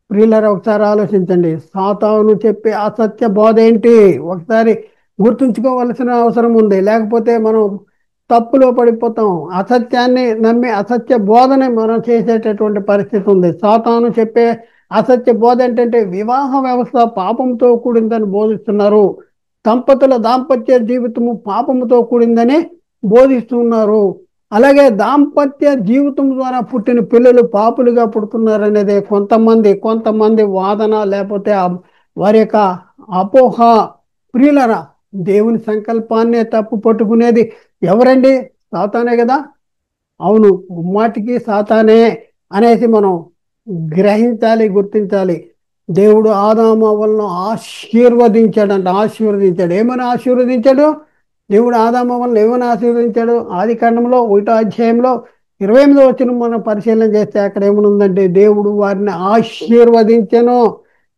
ప్రియులారా, ఒకసారి ఆలోచించండి. సాతాను చెప్పే అసత్య బోధ ఏంటి? ఒకసారి గుర్తుంచుకోవలసిన అవసరం ఉంది. లేకపోతే మనం తప్పులో పడిపోతాం. అసత్యాన్ని నమ్మి అసత్య బోధనే మనం చేసేటటువంటి పరిస్థితి ఉంది. సాతాను చెప్పే అసత్య బోధ ఏంటంటే వివాహ వ్యవస్థ పాపంతో కూడిందని బోధిస్తున్నారు. దంపతుల దాంపత్య జీవితము పాపముతో కూడిందని బోధిస్తున్నారు. అలాగే దాంపత్య జీవితం ద్వారా పుట్టిన పిల్లలు పాపులుగా పుడుతున్నారనేది కొంతమంది వాదన, లేకపోతే వారి యొక్క అపోహ. ప్రియులరా, దేవుని సంకల్పాన్నే తప్పు పట్టుకునేది ఎవరండి? సాతానే కదా. అవును, ముమ్మాటికి సాతానే అనేసి మనం గ్రహించాలి, గుర్తించాలి. దేవుడు ఆదాము అవ్వలను ఆశీర్వదించాడు. ఏమని ఆశీర్వదించాడు? దేవుడు ఆదాము అవ్వలను ఏమని ఆశీర్వదించాడు? ఆది కాండంలో 1వ అధ్యాయంలో 28వ వచనం మనం పరిశీలన చేస్తే అక్కడ ఏమనుందంటే, దేవుడు వారిని ఆశీర్వదించెను.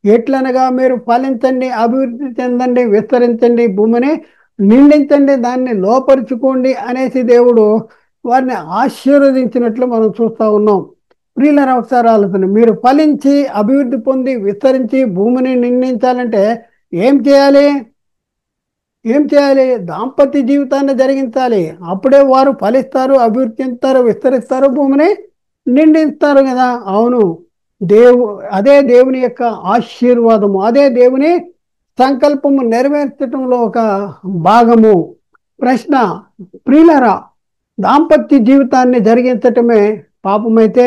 ఎట్లనగా, మీరు ఫలించండి, అభివృద్ధి చెందండి, విస్తరించండి, భూమిని నిండించండి, దాన్ని లోపరుచుకోండి అనేసి దేవుడు వారిని ఆశీర్వదించినట్లు మనం చూస్తూ ఉన్నాం. ప్రియులారా, ఒకసారి ఆలోచన. మీరు ఫలించి అభివృద్ధి పొంది విస్తరించి భూమిని నిండించాలంటే ఏం చేయాలి? ఏం చేయాలి? దాంపత్య జీవితాన్ని జరిగించాలి. అప్పుడే వారు ఫలిస్తారు, అభివృద్ధి చెందుతారు, విస్తరిస్తారు, భూమిని నిండిస్తారు కదా. అవును, దేవు అదే దేవుని యొక్క ఆశీర్వాదము, అదే దేవుని సంకల్పము నెరవేర్చడంలో ఒక భాగము. ప్రశ్న, ప్రియులరా, దాంపత్య జీవితాన్ని జరిగించటమే పాపమైతే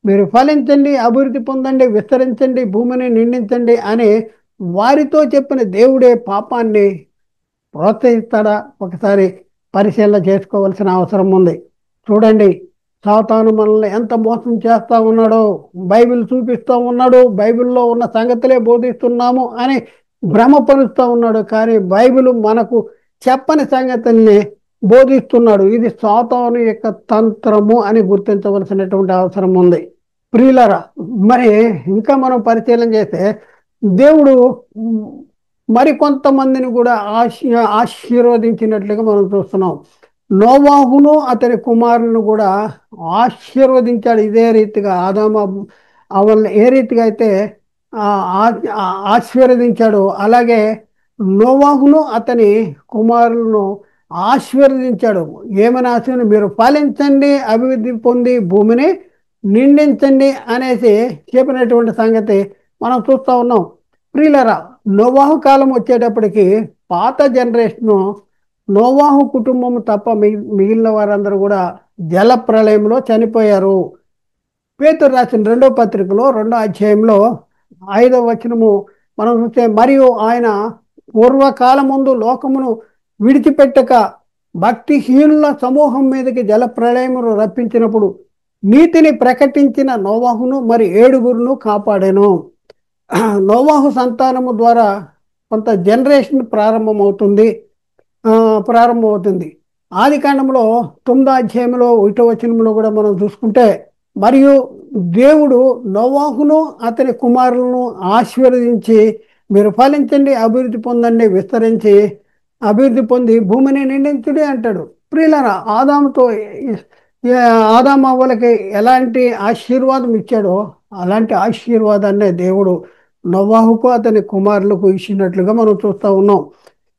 మీరు ఫలించండి, అభివృద్ధి పొందండి, విస్తరించండి, భూమిని నిండించండి అని వారితో చెప్పిన దేవుడే పాపాన్ని ప్రోత్సహిస్తాడా? ఒకసారి పరిశీలన చేసుకోవాల్సిన అవసరం ఉంది. చూడండి, సాతాను మనల్ని ఎంత మోసం చేస్తూ ఉన్నాడో బైబిల్ చూపిస్తూ ఉన్నాడు. బైబిల్లో ఉన్న సంగతులే బోధిస్తున్నాము అని భ్రమపరుస్తూ ఉన్నాడు. కానీ బైబిల్ మనకు చెప్పని సంగతుల్ని బోధిస్తున్నాడు. ఇది సాతాను యొక్క తంత్రము అని గుర్తించవలసినటువంటి అవసరం ఉంది. ప్రియులరా, మరి ఇంకా మనం పరిశీలన చేస్తే దేవుడు మరి కొంతమందిని కూడా ఆశీర్వదించినట్లుగా మనం చూస్తున్నాం. నోవాహును అతని కుమారులను కూడా ఆశీర్వదించాడు. ఇదే రీతిగా ఆదాము అవల్ని ఏ రీతిగా అయితే ఆశీర్వదించాడు, అలాగే నోవాహును అతని కుమారులను ఆశీర్వదించాడు. ఏమని ఆశీర్వదించాడు? మీరు ఫలించండి, అభివృద్ధి పొంది భూమిని నిండించండి అనేసి చెప్పినటువంటి సంగతి మనం చూస్తూ ఉన్నాం. ప్రియులరా, నోవాహు కాలం వచ్చేటప్పటికి పాత జనరేషను, నోవాహు కుటుంబం తప్ప మిగిలిన వారందరూ కూడా జల ప్రళయంలో చనిపోయారు. పేతురు రాసిన 2వ పత్రికలో 2వ అధ్యాయంలో 5వ వచనము మనం చూస్తే, మరియు ఆయన పూర్వకాలం ముందు లోకమును విడిచిపెట్టక భక్తిహీనుల సమూహం మీదకి జల ప్రళయమును రప్పించినప్పుడు నీతిని ప్రకటించిన నోవాహును మరి 7గురును కాపాడాను. నోవాహు సంతానము ద్వారా కొంత జనరేషన్ ప్రారంభమవుతుంది. ఆది కాండంలో 9వ అధ్యాయంలో 1వ వచనంలో కూడా మనం చూసుకుంటే, మరియు దేవుడు నోవాహును అతని కుమారులను ఆశీర్వదించి మీరు ఫలించండి, అభివృద్ధి పొందండి, విస్తరించి అభివృద్ధి పొంది భూమిని నిండించుడి అంటాడు. ప్రియులారా, ఆదాము అవ్వలకి ఎలాంటి ఆశీర్వాదం ఇచ్చాడో అలాంటి ఆశీర్వాదాన్నే దేవుడు నోవాహుకు అతని కుమారులకు ఇచ్చినట్లుగా మనం చూస్తూ ఉన్నాం.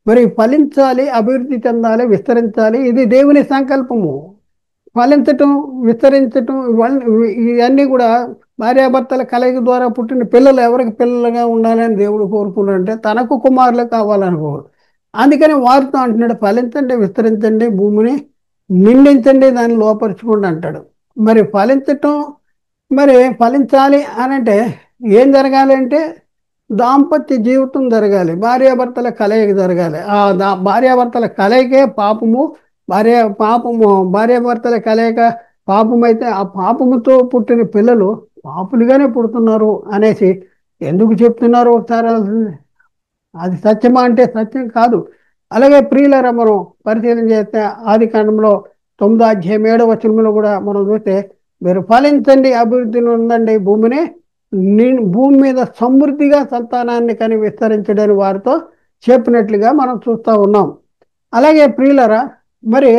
మరి ఫలించాలి, అభివృద్ధి చెందాలి, విస్తరించాలి. ఇది దేవుని సంకల్పము. ఫలించటం, విస్తరించటం ఇవన్నీ కూడా భార్యాభర్తల కలయిక ద్వారా పుట్టిన పిల్లలు ఎవరికి పిల్లలుగా ఉండాలని దేవుడు కోరుకున్నాడంటే తనకు కుమారులు కావాలనుకోడు. అందుకని వారితో అంటున్నాడు, ఫలించండి, విస్తరించండి, భూమిని నిండించండి, దాన్ని లోపరుచుకోండి అంటాడు. మరి ఫలించటం, మరి ఫలించాలి అని అంటే ఏం జరగాలి అంటే దాంపత్య జీవితం జరగాలి, భార్యాభర్తల కలయిక జరగాలి. ఆ భార్యాభర్తల కలయికే పాపము. భార్యాభర్తల కలయిక పాపమైతే ఆ పాపముతో పుట్టిన పిల్లలు పాపులుగానే పుడుతున్నారు అనేసి ఎందుకు చెప్తున్నారు ఒకసారి అది సత్యమా అంటే సత్యం కాదు. అలాగే ప్రియులరా, మనం పరిశీలన చేస్తే ఆది కాండంలో 9వ అధ్యాయం 7వ వచనంలో కూడా మనం చూస్తే, మీరు ఫలించండి, అభివృద్ధిని ఉందండి, భూమి మీద సమృద్ధిగా సంతానాన్ని కని విస్తరించడని వారితో చెప్పినట్లుగా మనం చూస్తూ ఉన్నాం. అలాగే ప్రియులరా, మరి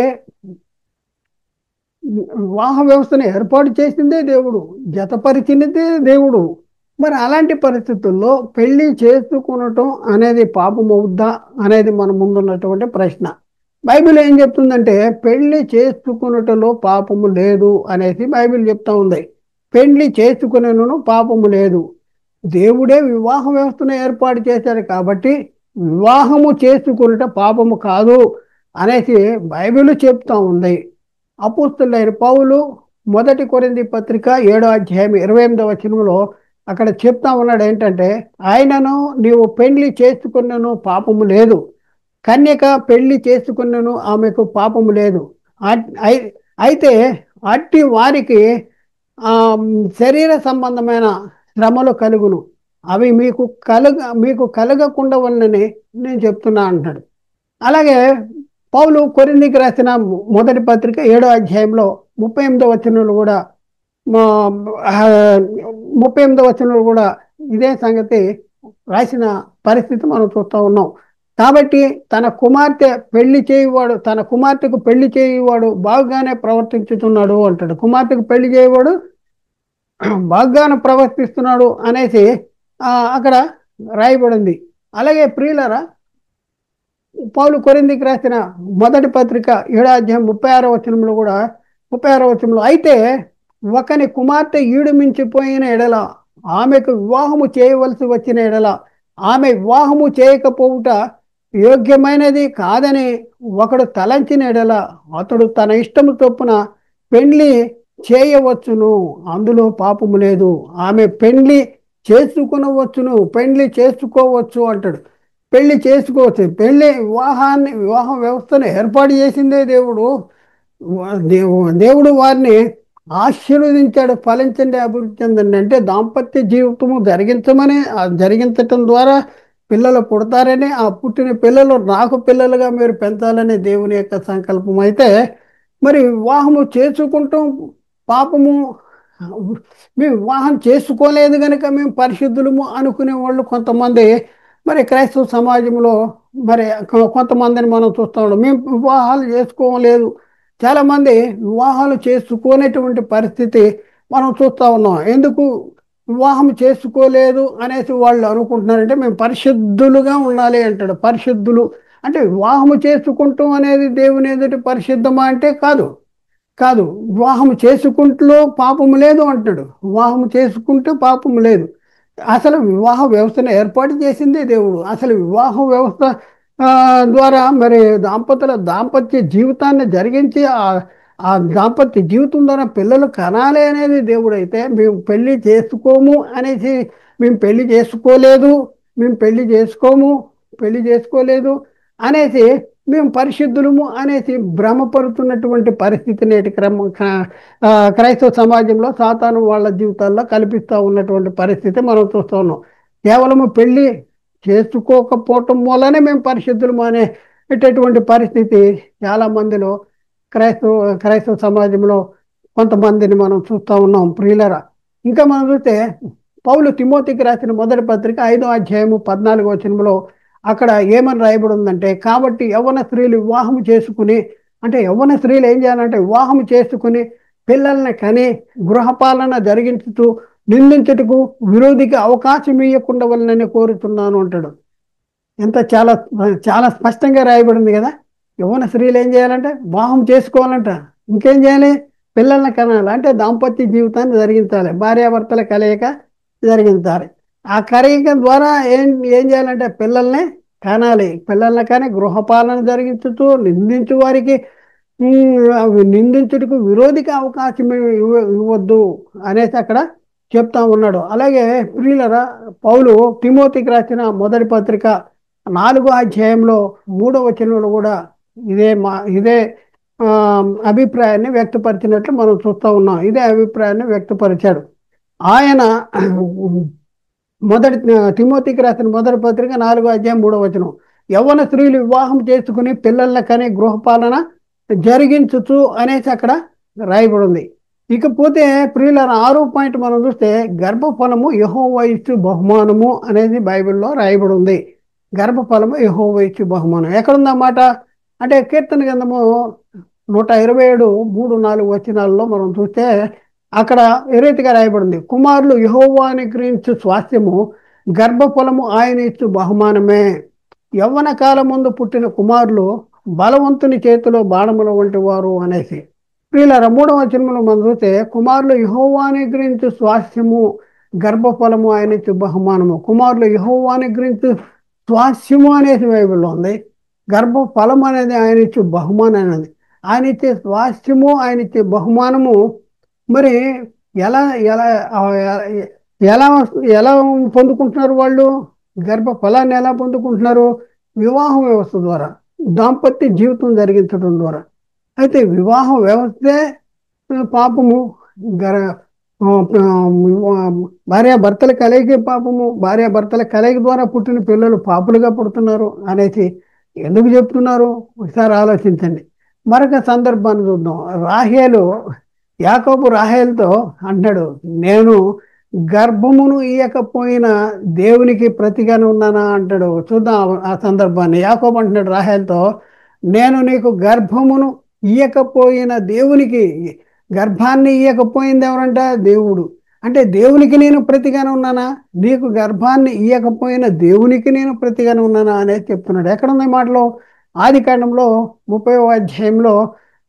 వివాహ వ్యవస్థను ఏర్పాటు చేసిందే దేవుడు, జతపరిచినదే దేవుడు. మరి అలాంటి పరిస్థితుల్లో పెళ్లి చేసుకునటం అనేది పాపం అవుద్దా అనేది మన ముందున్నటువంటి ప్రశ్న. బైబిల్ ఏం చెప్తుందంటే పెళ్లి చేసుకున్నటలో పాపము లేదు అనేసి బైబిల్ చెప్తా ఉంది. పెళ్లి చేసుకునేను పాపము లేదు. దేవుడే వివాహ వ్యవస్థను ఏర్పాటు చేశాడు కాబట్టి వివాహము చేసుకున్నట పాపము కాదు అనేసి బైబిల్ చెప్తా ఉంది. అపోస్తలుడైన పౌలు 1 కొరింథీ పత్రిక 7వ అధ్యాయం 28వ వచనంలో అక్కడ చెప్తా ఉన్నాడు ఏంటంటే, ఆయనను నీవు పెళ్లి చేసుకున్నను పాపము లేదు, కన్యక పెళ్లి చేసుకున్నను ఆమెకు పాపము లేదు. అయితే అట్టి వారికి శరీర సంబంధమైన శ్రమలు కలుగును, అవి మీకు కలగకుండా ఉన్నని నేను చెప్తున్నా అంటాడు. అలాగే పౌలు కొరింథీకి రాసిన 1 పత్రిక 7వ అధ్యాయంలో 38వ వచనంలో కూడా 38వ వచనంలో కూడా ఇదే సంగతి రాసిన పరిస్థితి మనం చూస్తూ ఉన్నాం. కాబట్టి తన కుమార్తెకు పెళ్లి చేయవాడు బాగానే ప్రవర్తించుతున్నాడు అంటాడు. కుమార్తెకు పెళ్లి చేయవాడు బాగానే ప్రవర్తిస్తున్నాడు అనేసి అక్కడ రాయబడింది. అలాగే ప్రియులరా, పౌలు కొరింథీకి రాసిన 1 పత్రిక 7వ అధ్యాయం 36వ వచనంలో కూడా 36వ వచనంలో, అయితే ఒకని కుమార్తె ఈడు మించిపోయిన ఎడల ఆమెకు వివాహము చేయవలసి వచ్చిన ఎడల ఆమె వివాహము చేయకపోవుట యోగ్యమైనది కాదని ఒకడు తలంచిన ఎడల అతడు తన ఇష్టము చొప్పున పెళ్లి చేయవచ్చును, అందులో పాపము లేదు. ఆమె పెళ్లి చేసుకునవచ్చును, పెళ్లి చేసుకోవచ్చు అంటాడు. పెళ్లి చేసుకోవచ్చు. వివాహ వ్యవస్థను ఏర్పాటు చేసిందే దేవుడు. దేవుడు వారిని ఆశీర్వదించాడు, ఫలించండి, అభివృద్ధి చెందండి అంటే దాంపత్య జీవితము జరిగించటం ద్వారా పిల్లలు పుడతారని, ఆ పుట్టిన పిల్లలు నాకు పిల్లలుగా మీరు పెంచాలని దేవుని యొక్క సంకల్పం. అయితే మరి వివాహము చేసుకుంటాం పాపము, మేము వివాహం చేసుకోలేదు కనుక మేము పరిశుద్ధులము అనుకునే వాళ్ళు కొంతమంది మరి క్రైస్తవ సమాజంలో మరి కొంతమందిని మనం చూస్తూ ఉన్నాం. మేము వివాహాలు చేసుకోలేదు, చాలామంది వివాహాలు చేసుకునేటువంటి పరిస్థితి మనం చూస్తూ ఉన్నాం. ఎందుకు వివాహం చేసుకోలేదు అనేసి వాళ్ళు అనుకుంటున్నారంటే మేము పరిశుద్ధులుగా ఉండాలి అంటాడు. పరిశుద్ధులు అంటే వివాహము చేసుకుంటాం అనేది దేవుని ఎదుటి పరిశుద్ధమా అంటే కాదు. కాదు, వివాహం చేసుకుంటూ పాపము లేదు అంటాడు. వివాహం చేసుకుంటూ పాపము లేదు. అసలు వివాహ వ్యవస్థను ఏర్పాటు చేసిందే దేవుడు. అసలు వివాహ వ్యవస్థ ద్వారా మరి దాంపత్య జీవితాన్ని జరిగించి ఆ దాంపత్య జీవితం ద్వారా పిల్లలు కనాలి అనేది దేవుడు. అయితే మేము పెళ్లి చేసుకోము అనేసి, మేము పెళ్లి చేసుకోలేదు, మేము పెళ్లి చేసుకోలేదు అనేసి, మేము పరిశుద్ధులము అనేసి భ్రమపడుతున్నటువంటి పరిస్థితి నేటి క్రైస్తవ సమాజంలో సాతాను వాళ్ళ జీవితాల్లో కల్పిస్తూ ఉన్నటువంటి పరిస్థితి మనం చూస్తూ ఉన్నాం. కేవలము పెళ్లి చేసుకోకపోవటం వల్లనే మేము పరిశుద్ధులము అనేటటువంటి పరిస్థితి చాలా మందిలో క్రైస్తవ సమాజంలో కొంతమందిని మనం చూస్తూ ఉన్నాం. ప్రియులరా, ఇంకా మనం చూస్తే పౌలు తిమోతికి రాసిన 1 పత్రిక 5వ అధ్యాయము 14వ వచనంలో అక్కడ ఏమని రాయబడి ఉందంటే, కాబట్టి యవ్వన స్త్రీలు వివాహం చేసుకుని, అంటే యవ్వన స్త్రీలు ఏం చేయాలంటే వివాహం చేసుకుని పిల్లల్ని కని గృహపాలన జరిగించుతూ నిందించుటకు విరోధికి అవకాశం ఇవ్వకుండా వలనని కోరుతున్నాను అంటాడు. ఎంత చాలా చాలా స్పష్టంగా రాయబడింది కదా. యవ్వన స్త్రీలు ఏం చేయాలంటే వివాహం చేసుకోవాలంట. ఇంకేం చేయాలి? పిల్లల్ని కనాలి. అంటే దాంపత్య జీవితాన్ని జరిగించాలి, భార్యాభర్తల కలయిక జరిగించాలి. ఆ కలయిక ద్వారా ఏం ఏం చేయాలంటే పిల్లల్ని కనాలి. పిల్లల్ని కానీ గృహపాలన జరిగించుతూ నిందించు వారికి నిందించుటకు విరోధికి అవకాశం ఇవ్వద్దు అనేసి అక్కడ చెప్తా ఉన్నాడు. అలాగే ప్రియులరా, పౌలు తిమోతికి రాసిన మొదటి పత్రిక 4వ అధ్యాయంలో 3వ వచనంలో కూడా ఇదే ఆ, అభిప్రాయాన్ని వ్యక్తపరిచినట్లు మనం చూస్తూ ఉన్నాం. ఇదే అభిప్రాయాన్ని వ్యక్తపరిచాడు ఆయన. మొదటి తిమోతికి రాసిన మొదటి పత్రిక 4వ అధ్యాయం 3వ వచనం, యవ్వన స్త్రీలు వివాహం చేసుకుని పిల్లల కని గృహపాలన జరిగించుచు అనేసి అక్కడ రాయబడి ఉంది. ఇకపోతే ప్రియుల 6 పాయింట్ మనం చూస్తే గర్భఫలము యెహోవా ఇచ్చు బహుమానము అనేది బైబిల్లో రాయబడి ఉంది. గర్భఫలము యెహోవా ఇచ్చు బహుమానం ఎక్కడుందన్నమాట అంటే కీర్తన గ్రంథము 127:3-4 వచనాల్లో మనం చూస్తే అక్కడ ఏ రీతిగా రాయబడింది, కుమారులు యెహోవా అనుగ్రహించు స్వాస్థ్యము, గర్భఫలము ఆయన ఇచ్చు బహుమానమే. యవ్వన కాలం ముందు పుట్టిన కుమారులు బలవంతుని చేతిలో బాణముల వంటి వారు అనేసి. వీళ్ళ 3వ వచనంలో మనం చూస్తే కుమారులు యెహోవా అనుగ్రహించు స్వాస్థ్యము, గర్భఫలము ఆయన ఇచ్చు బహుమానము. కుమారులు యెహోవా అనుగ్రహించు స్వాస్థ్యము అనేసి బైబిల్లో ఉంది. గర్భఫలం అనేది ఆయన ఇచ్చే బహుమానం అనేది. ఆయన ఇచ్చే స్వాస్థ్యము, ఆయన ఇచ్చే బహుమానము మరి ఎలా ఎలా ఆ, ఎలా ఎలా పొందుకుంటున్నారు వాళ్ళు? గర్భ ఫలాన్ని ఎలా పొందుకుంటున్నారు? వివాహ వ్యవస్థ ద్వారా, దాంపత్య జీవితం జరిగించడం ద్వారా. అయితే వివాహ వ్యవస్థే పాపము. గర భార్యాభర్తల కలయిక పాపము. భార్యాభర్తల కలయిక ద్వారా పుట్టిన పిల్లలు పాపులుగా పుడుతున్నారు అనేసి ఎందుకు చెప్తున్నారు ఒకసారి ఆలోచించండి. మరొక సందర్భాన్ని చూద్దాం. రాహేలు, యాకోబు రాహేలుతో అంటాడు, నేను గర్భమును ఇయ్యకపోయిన దేవునికి ప్రతిగానే ఉన్నానా అంటాడు. చూద్దాం ఆ సందర్భాన్ని. యాకోబు అంటున్నాడు రాహేలుతో, నేను నీకు గర్భమును ఇయ్యకపోయిన దేవునికి, గర్భాన్ని ఇయ్యకపోయింది ఎవరంట? దేవుడు. అంటే దేవునికి నేను ప్రతిగానే ఉన్నానా? నీకు గర్భాన్ని ఇయ్యకపోయిన దేవునికి నేను ప్రతిగానే ఉన్నానా అనేది చెప్తున్నాడు. ఎక్కడుంది ఈ మాటలో? ఆది కాండంలో 30వ అధ్యాయంలో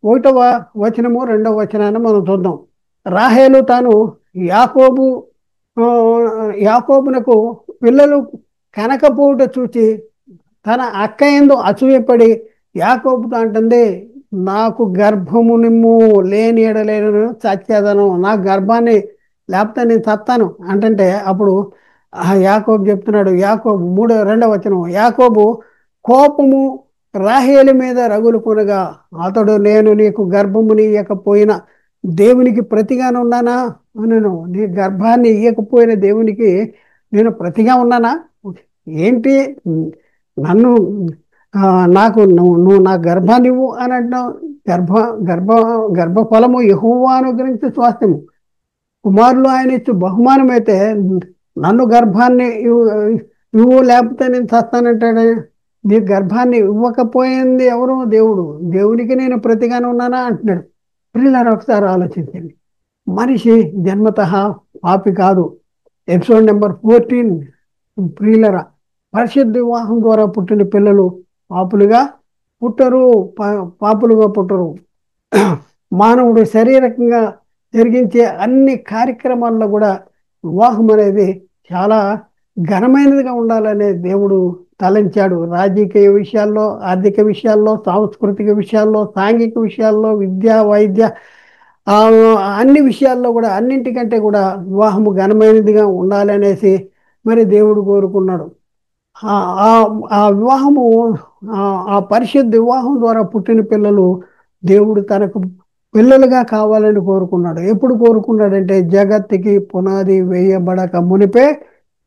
1వ వచనము 2వ వచనాన్ని మనం చూద్దాం. రాహేలు తాను యాకోబు ఆ, యాకోబునకు పిల్లలు కనకపోవుట చూచి తన అక్క యందు అసూయపడి యాకోబుతో అంటుంది, నాకు గర్భము నిమ్ము, లేని ఎడలేను చచ్చేదను, నాకు గర్భాన్ని లేకపోతే నేను చస్తాను అంటే అప్పుడు యాకోబు చెప్తున్నాడు. యాకోబు 2వ వచనం, యాకోబు కోపము రాహేలు మీద రగులుకొనగా అతడు, నేను నీకు గర్భముని ఇయ్యకపోయిన దేవునికి ప్రతిగానే ఉన్నానా? నేను నీ గర్భాన్ని ఇయ్యకపోయిన దేవునికి నేను ప్రతిగా ఉన్నానా? ఏంటి నన్ను ఆ, నాకు నువ్వు నా గర్భాన్ని ఇవ్వు అని అంటున్నావు. గర్భ గర్భ గర్భఫలము యెహోవా అనుగ్రహించే స్వాస్థ్యము, కుమారులు ఆయన ఇచ్చు బహుమానం అయితే నన్ను గర్భాన్ని ఇవ్వు లేకపోతే నేను చస్తానంటాడు. నీ గర్భాన్ని ఇవ్వకపోయింది ఎవరు? దేవుడు. దేవునికి నేను ప్రతిగానే ఉన్నానా అంటున్నాడు. పిల్లలు ఒకసారి ఆలోచించండి. మనిషి జన్మతః పాపి కాదు. Episode number 14. ప్రియులరా, పరిశుద్ధ వివాహం ద్వారా పుట్టిన పిల్లలు పాపులుగా పుట్టరు. పాపులుగా పుట్టరు. మానవుడు శారీరకంగా జరిగించే అన్ని కార్యక్రమాల్లో కూడా వివాహం అనేది చాలా ఘనమైనదిగా ఉండాలనే దేవుడు తలంచాడు. రాజకీయ విషయాల్లో, ఆర్థిక విషయాల్లో, సాంస్కృతిక విషయాల్లో, సాంఘిక విషయాల్లో, విద్య, వైద్య, ఆ, అన్ని విషయాల్లో కూడా, అన్నింటికంటే కూడా వివాహము ఘనమైనదిగా ఉండాలనేసి మరి దేవుడు కోరుకున్నాడు. ఆ ఆ ఆ వివాహము, ఆ ఆ పరిశుద్ధ వివాహం ద్వారా పుట్టిన పిల్లలు దేవుడు తనకు పిల్లలుగా కావాలని కోరుకున్నాడు. ఎప్పుడు కోరుకున్నాడంటే జగత్తుకి పునాది వేయబడక మునిపే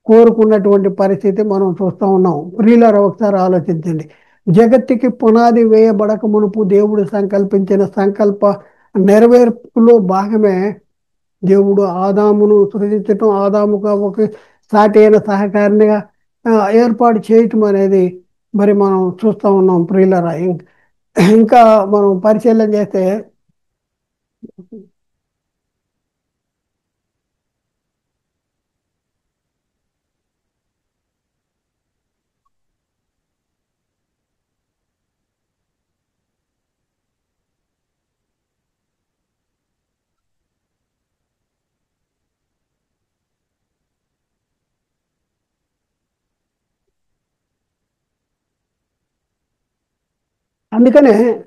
కోరుకున్నటువంటి పరిస్థితి మనం చూస్తూ ఉన్నాం. ప్రియులారా, ఒకసారి ఆలోచించండి. జగత్తుకి పునాది వేయబడక మునుపు దేవుడు సంకల్పించిన సంకల్ప నెరవేర్పులో భాగమే దేవుడు ఆదామును సృజించటం, ఆదాముగా ఒక సాటి అయిన సహకారినిగా ఆ, ఏర్పాటు చేయటం అనేది మరి మనం చూస్తూ ఉన్నాం. ప్రియులరా, ఇంకా మనం పరిశీలన చేస్తే అందుకనే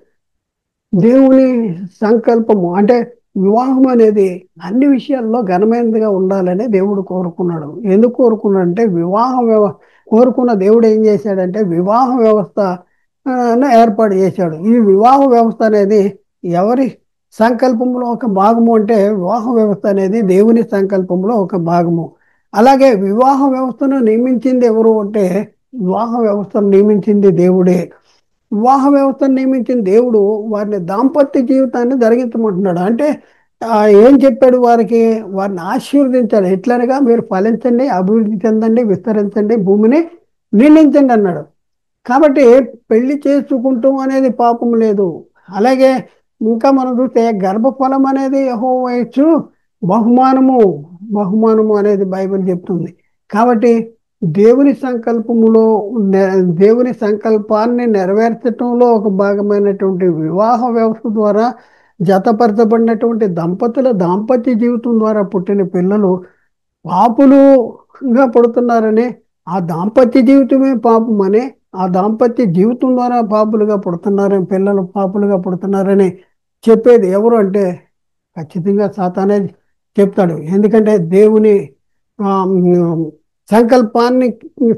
దేవుని సంకల్పము అంటే వివాహం అనేది అన్ని విషయాల్లో ఘనమైనదిగా ఉండాలని దేవుడు కోరుకున్నాడు. ఎందుకు కోరుకున్నాడు అంటే కోరుకున్న దేవుడు ఏం చేశాడంటే వివాహ వ్యవస్థ ఏర్పాటు చేశాడు. ఈ వివాహ వ్యవస్థ అనేది ఎవరి సంకల్పంలో ఒక భాగము అంటే వివాహ వ్యవస్థ అనేది దేవుని సంకల్పంలో ఒక భాగము. అలాగే వివాహ వ్యవస్థను నియమించింది ఎవరు అంటే వివాహ వ్యవస్థను నియమించింది దేవుడే. వివాహ వ్యవస్థను నియమించిన దేవుడు వారిని దాంపత్య జీవితాన్ని జరిగించమంటున్నాడు. అంటే ఏం చెప్పాడు వారికి? వారిని ఆశీర్వదించాడు. ఎట్లనగా మీరు ఫలించండి, అభివృద్ధి చెందండి, విస్తరించండి, భూమిని నిండించండి అన్నాడు. కాబట్టి పెళ్లి చేసుకుంటాం అనేది పాపం లేదు. అలాగే ఇంకా మనం చూస్తే గర్భఫలం అనేది యెహోవా ఇచ్చు బహుమానము, బహుమానము అనేది బైబిల్ చెప్తుంది. కాబట్టి దేవుని సంకల్పములో దేవుని సంకల్పాన్ని నెరవేర్చడంలో ఒక భాగమైనటువంటి వివాహ వ్యవస్థ ద్వారా జతపరచబడినటువంటి దంపతుల దాంపత్య జీవితం ద్వారా పుట్టిన పిల్లలు పాపులుగా పుడుతున్నారని, ఆ దాంపత్య జీవితమే పాపమని, ఆ దాంపత్య జీవితం ద్వారా పాపులుగా పుడుతున్నారని, పిల్లలు పాపులుగా పుడుతున్నారని చెప్పేది ఎవరు అంటే ఖచ్చితంగా సాతానే చెప్తాడు. ఎందుకంటే దేవుని ఆ, సంకల్పాన్ని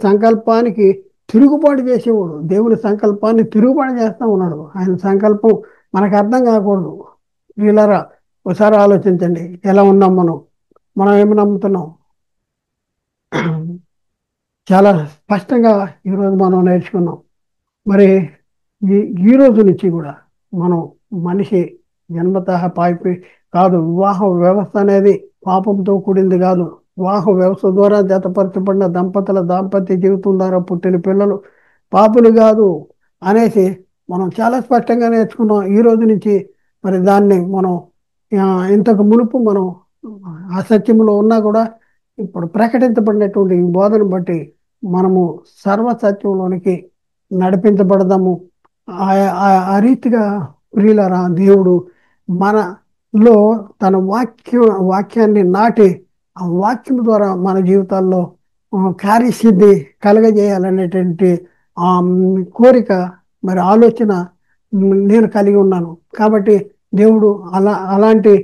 సంకల్పానికి తిరుగుబాటు చేసేవాడు. దేవుని సంకల్పాన్ని తిరుగుబాటు చేస్తా ఉన్నాడు. ఆయన సంకల్పం మనకు అర్థం కాకూడదు. వీళ్ళరా ఒకసారి ఆలోచించండి, ఎలా ఉన్నాం మనం? మనం ఏమి నమ్ముతున్నాం? చాలా స్పష్టంగా ఈరోజు మనం నేర్చుకున్నాం. మరి ఈ ఈ రోజు నుంచి కూడా మనం మనిషి జన్మతః పాపి కాదు. వివాహ వ్యవస్థ అనేది పాపంతో కూడింది కాదు. వివాహ వ్యవస్థ ద్వారా జతపరచబడిన దంపతుల దాంపత్య జీవితం ద్వారా పుట్టిన పిల్లలు పాపులు కాదు అనేసి మనం చాలా స్పష్టంగా నేర్చుకున్నాం. ఈ రోజు నుంచి మరి దాన్ని మనం ఆ, ఇంతకు మునుపు మనం అసత్యంలో ఉన్నా కూడా ఇప్పుడు ప్రకటించబడినటువంటి ఈ బోధను బట్టి మనము సర్వసత్యంలోనికి నడిపించబడదాము. ఆ రీతిగా ప్రియులరా దేవుడు మనలో తన వాక్యాన్ని నాటి ఆ వాక్యం ద్వారా మన జీవితాల్లో కార్యసిద్ధి కలగజేయాలనేటువంటి కోరిక మరి ఆలోచన నేను కలిగి ఉన్నాను. కాబట్టి దేవుడు అలాంటి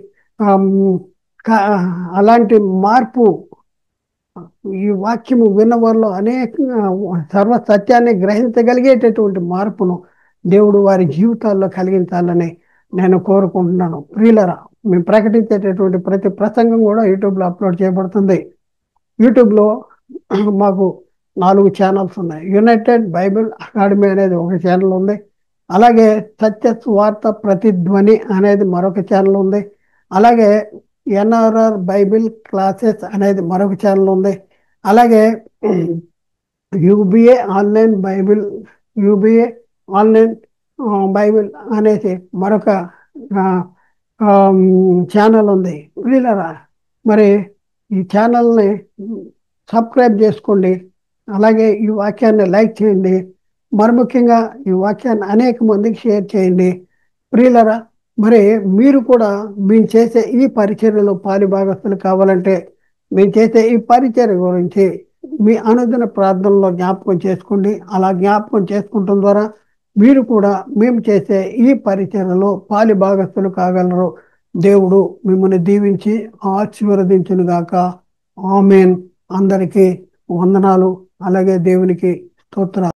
ఆమ్, క- అలాంటి మార్పు ఈ వాక్యము విన్న వారిలో అనేక సర్వ సత్యాన్ని గ్రహించగలిగేటటువంటి మార్పును దేవుడు వారి జీవితాల్లో కలిగించాలని నేను కోరుకుంటున్నాను. ప్రియులరా, మేము ప్రకటించేటటువంటి ప్రతి ప్రసంగం కూడా యూట్యూబ్లో అప్లోడ్ చేయబడుతుంది. యూట్యూబ్లో మాకు 4 ఛానల్స్ ఉన్నాయి. యునైటెడ్ బైబిల్ అకాడమీ అనేది ఒక ఛానల్ ఉంది. అలాగే సత్య వార్త ప్రతిధ్వని అనేది మరొక ఛానల్ ఉంది. అలాగే ఎన్ఆర్ఆర్ బైబిల్ క్లాసెస్ అనేది మరొక ఛానల్ ఉంది. అలాగే యూబిఏ ఆన్లైన్ బైబిల్, యూబిఏ ఆన్లైన్ బైబిల్ అనేసి మరొక ఆ, ఛానల్ ఉంది. వీళ్ళరా మరి ఈ ఛానల్ని సబ్స్క్రైబ్ చేసుకోండి. అలాగే ఈ వాక్యాన్ని లైక్ చేయండి. మరి ముఖ్యంగా ఈ వాక్యాన్ని అనేక మందికి షేర్ చేయండి. ప్రియులరా, మరి మీరు కూడా మేము చేసే ఈ పరిచర్యలో పాలిభాగస్తులు కావాలంటే మేము చేసే ఈ పరిచర్య గురించి మీ అనుదిన ప్రార్థనలో జ్ఞాపకం చేసుకోండి. అలా జ్ఞాపకం చేసుకోవటం ద్వారా మీరు కూడా మేము చేసే ఈ పరిచర్యలో పాలిభాగస్తులు కాగలరు. దేవుడు మిమ్మల్ని దీవించి ఆశీర్వదించును గాక. ఆమేన్. అందరికీ వందనాలు. అలాగే దేవునికి స్తోత్రాలు.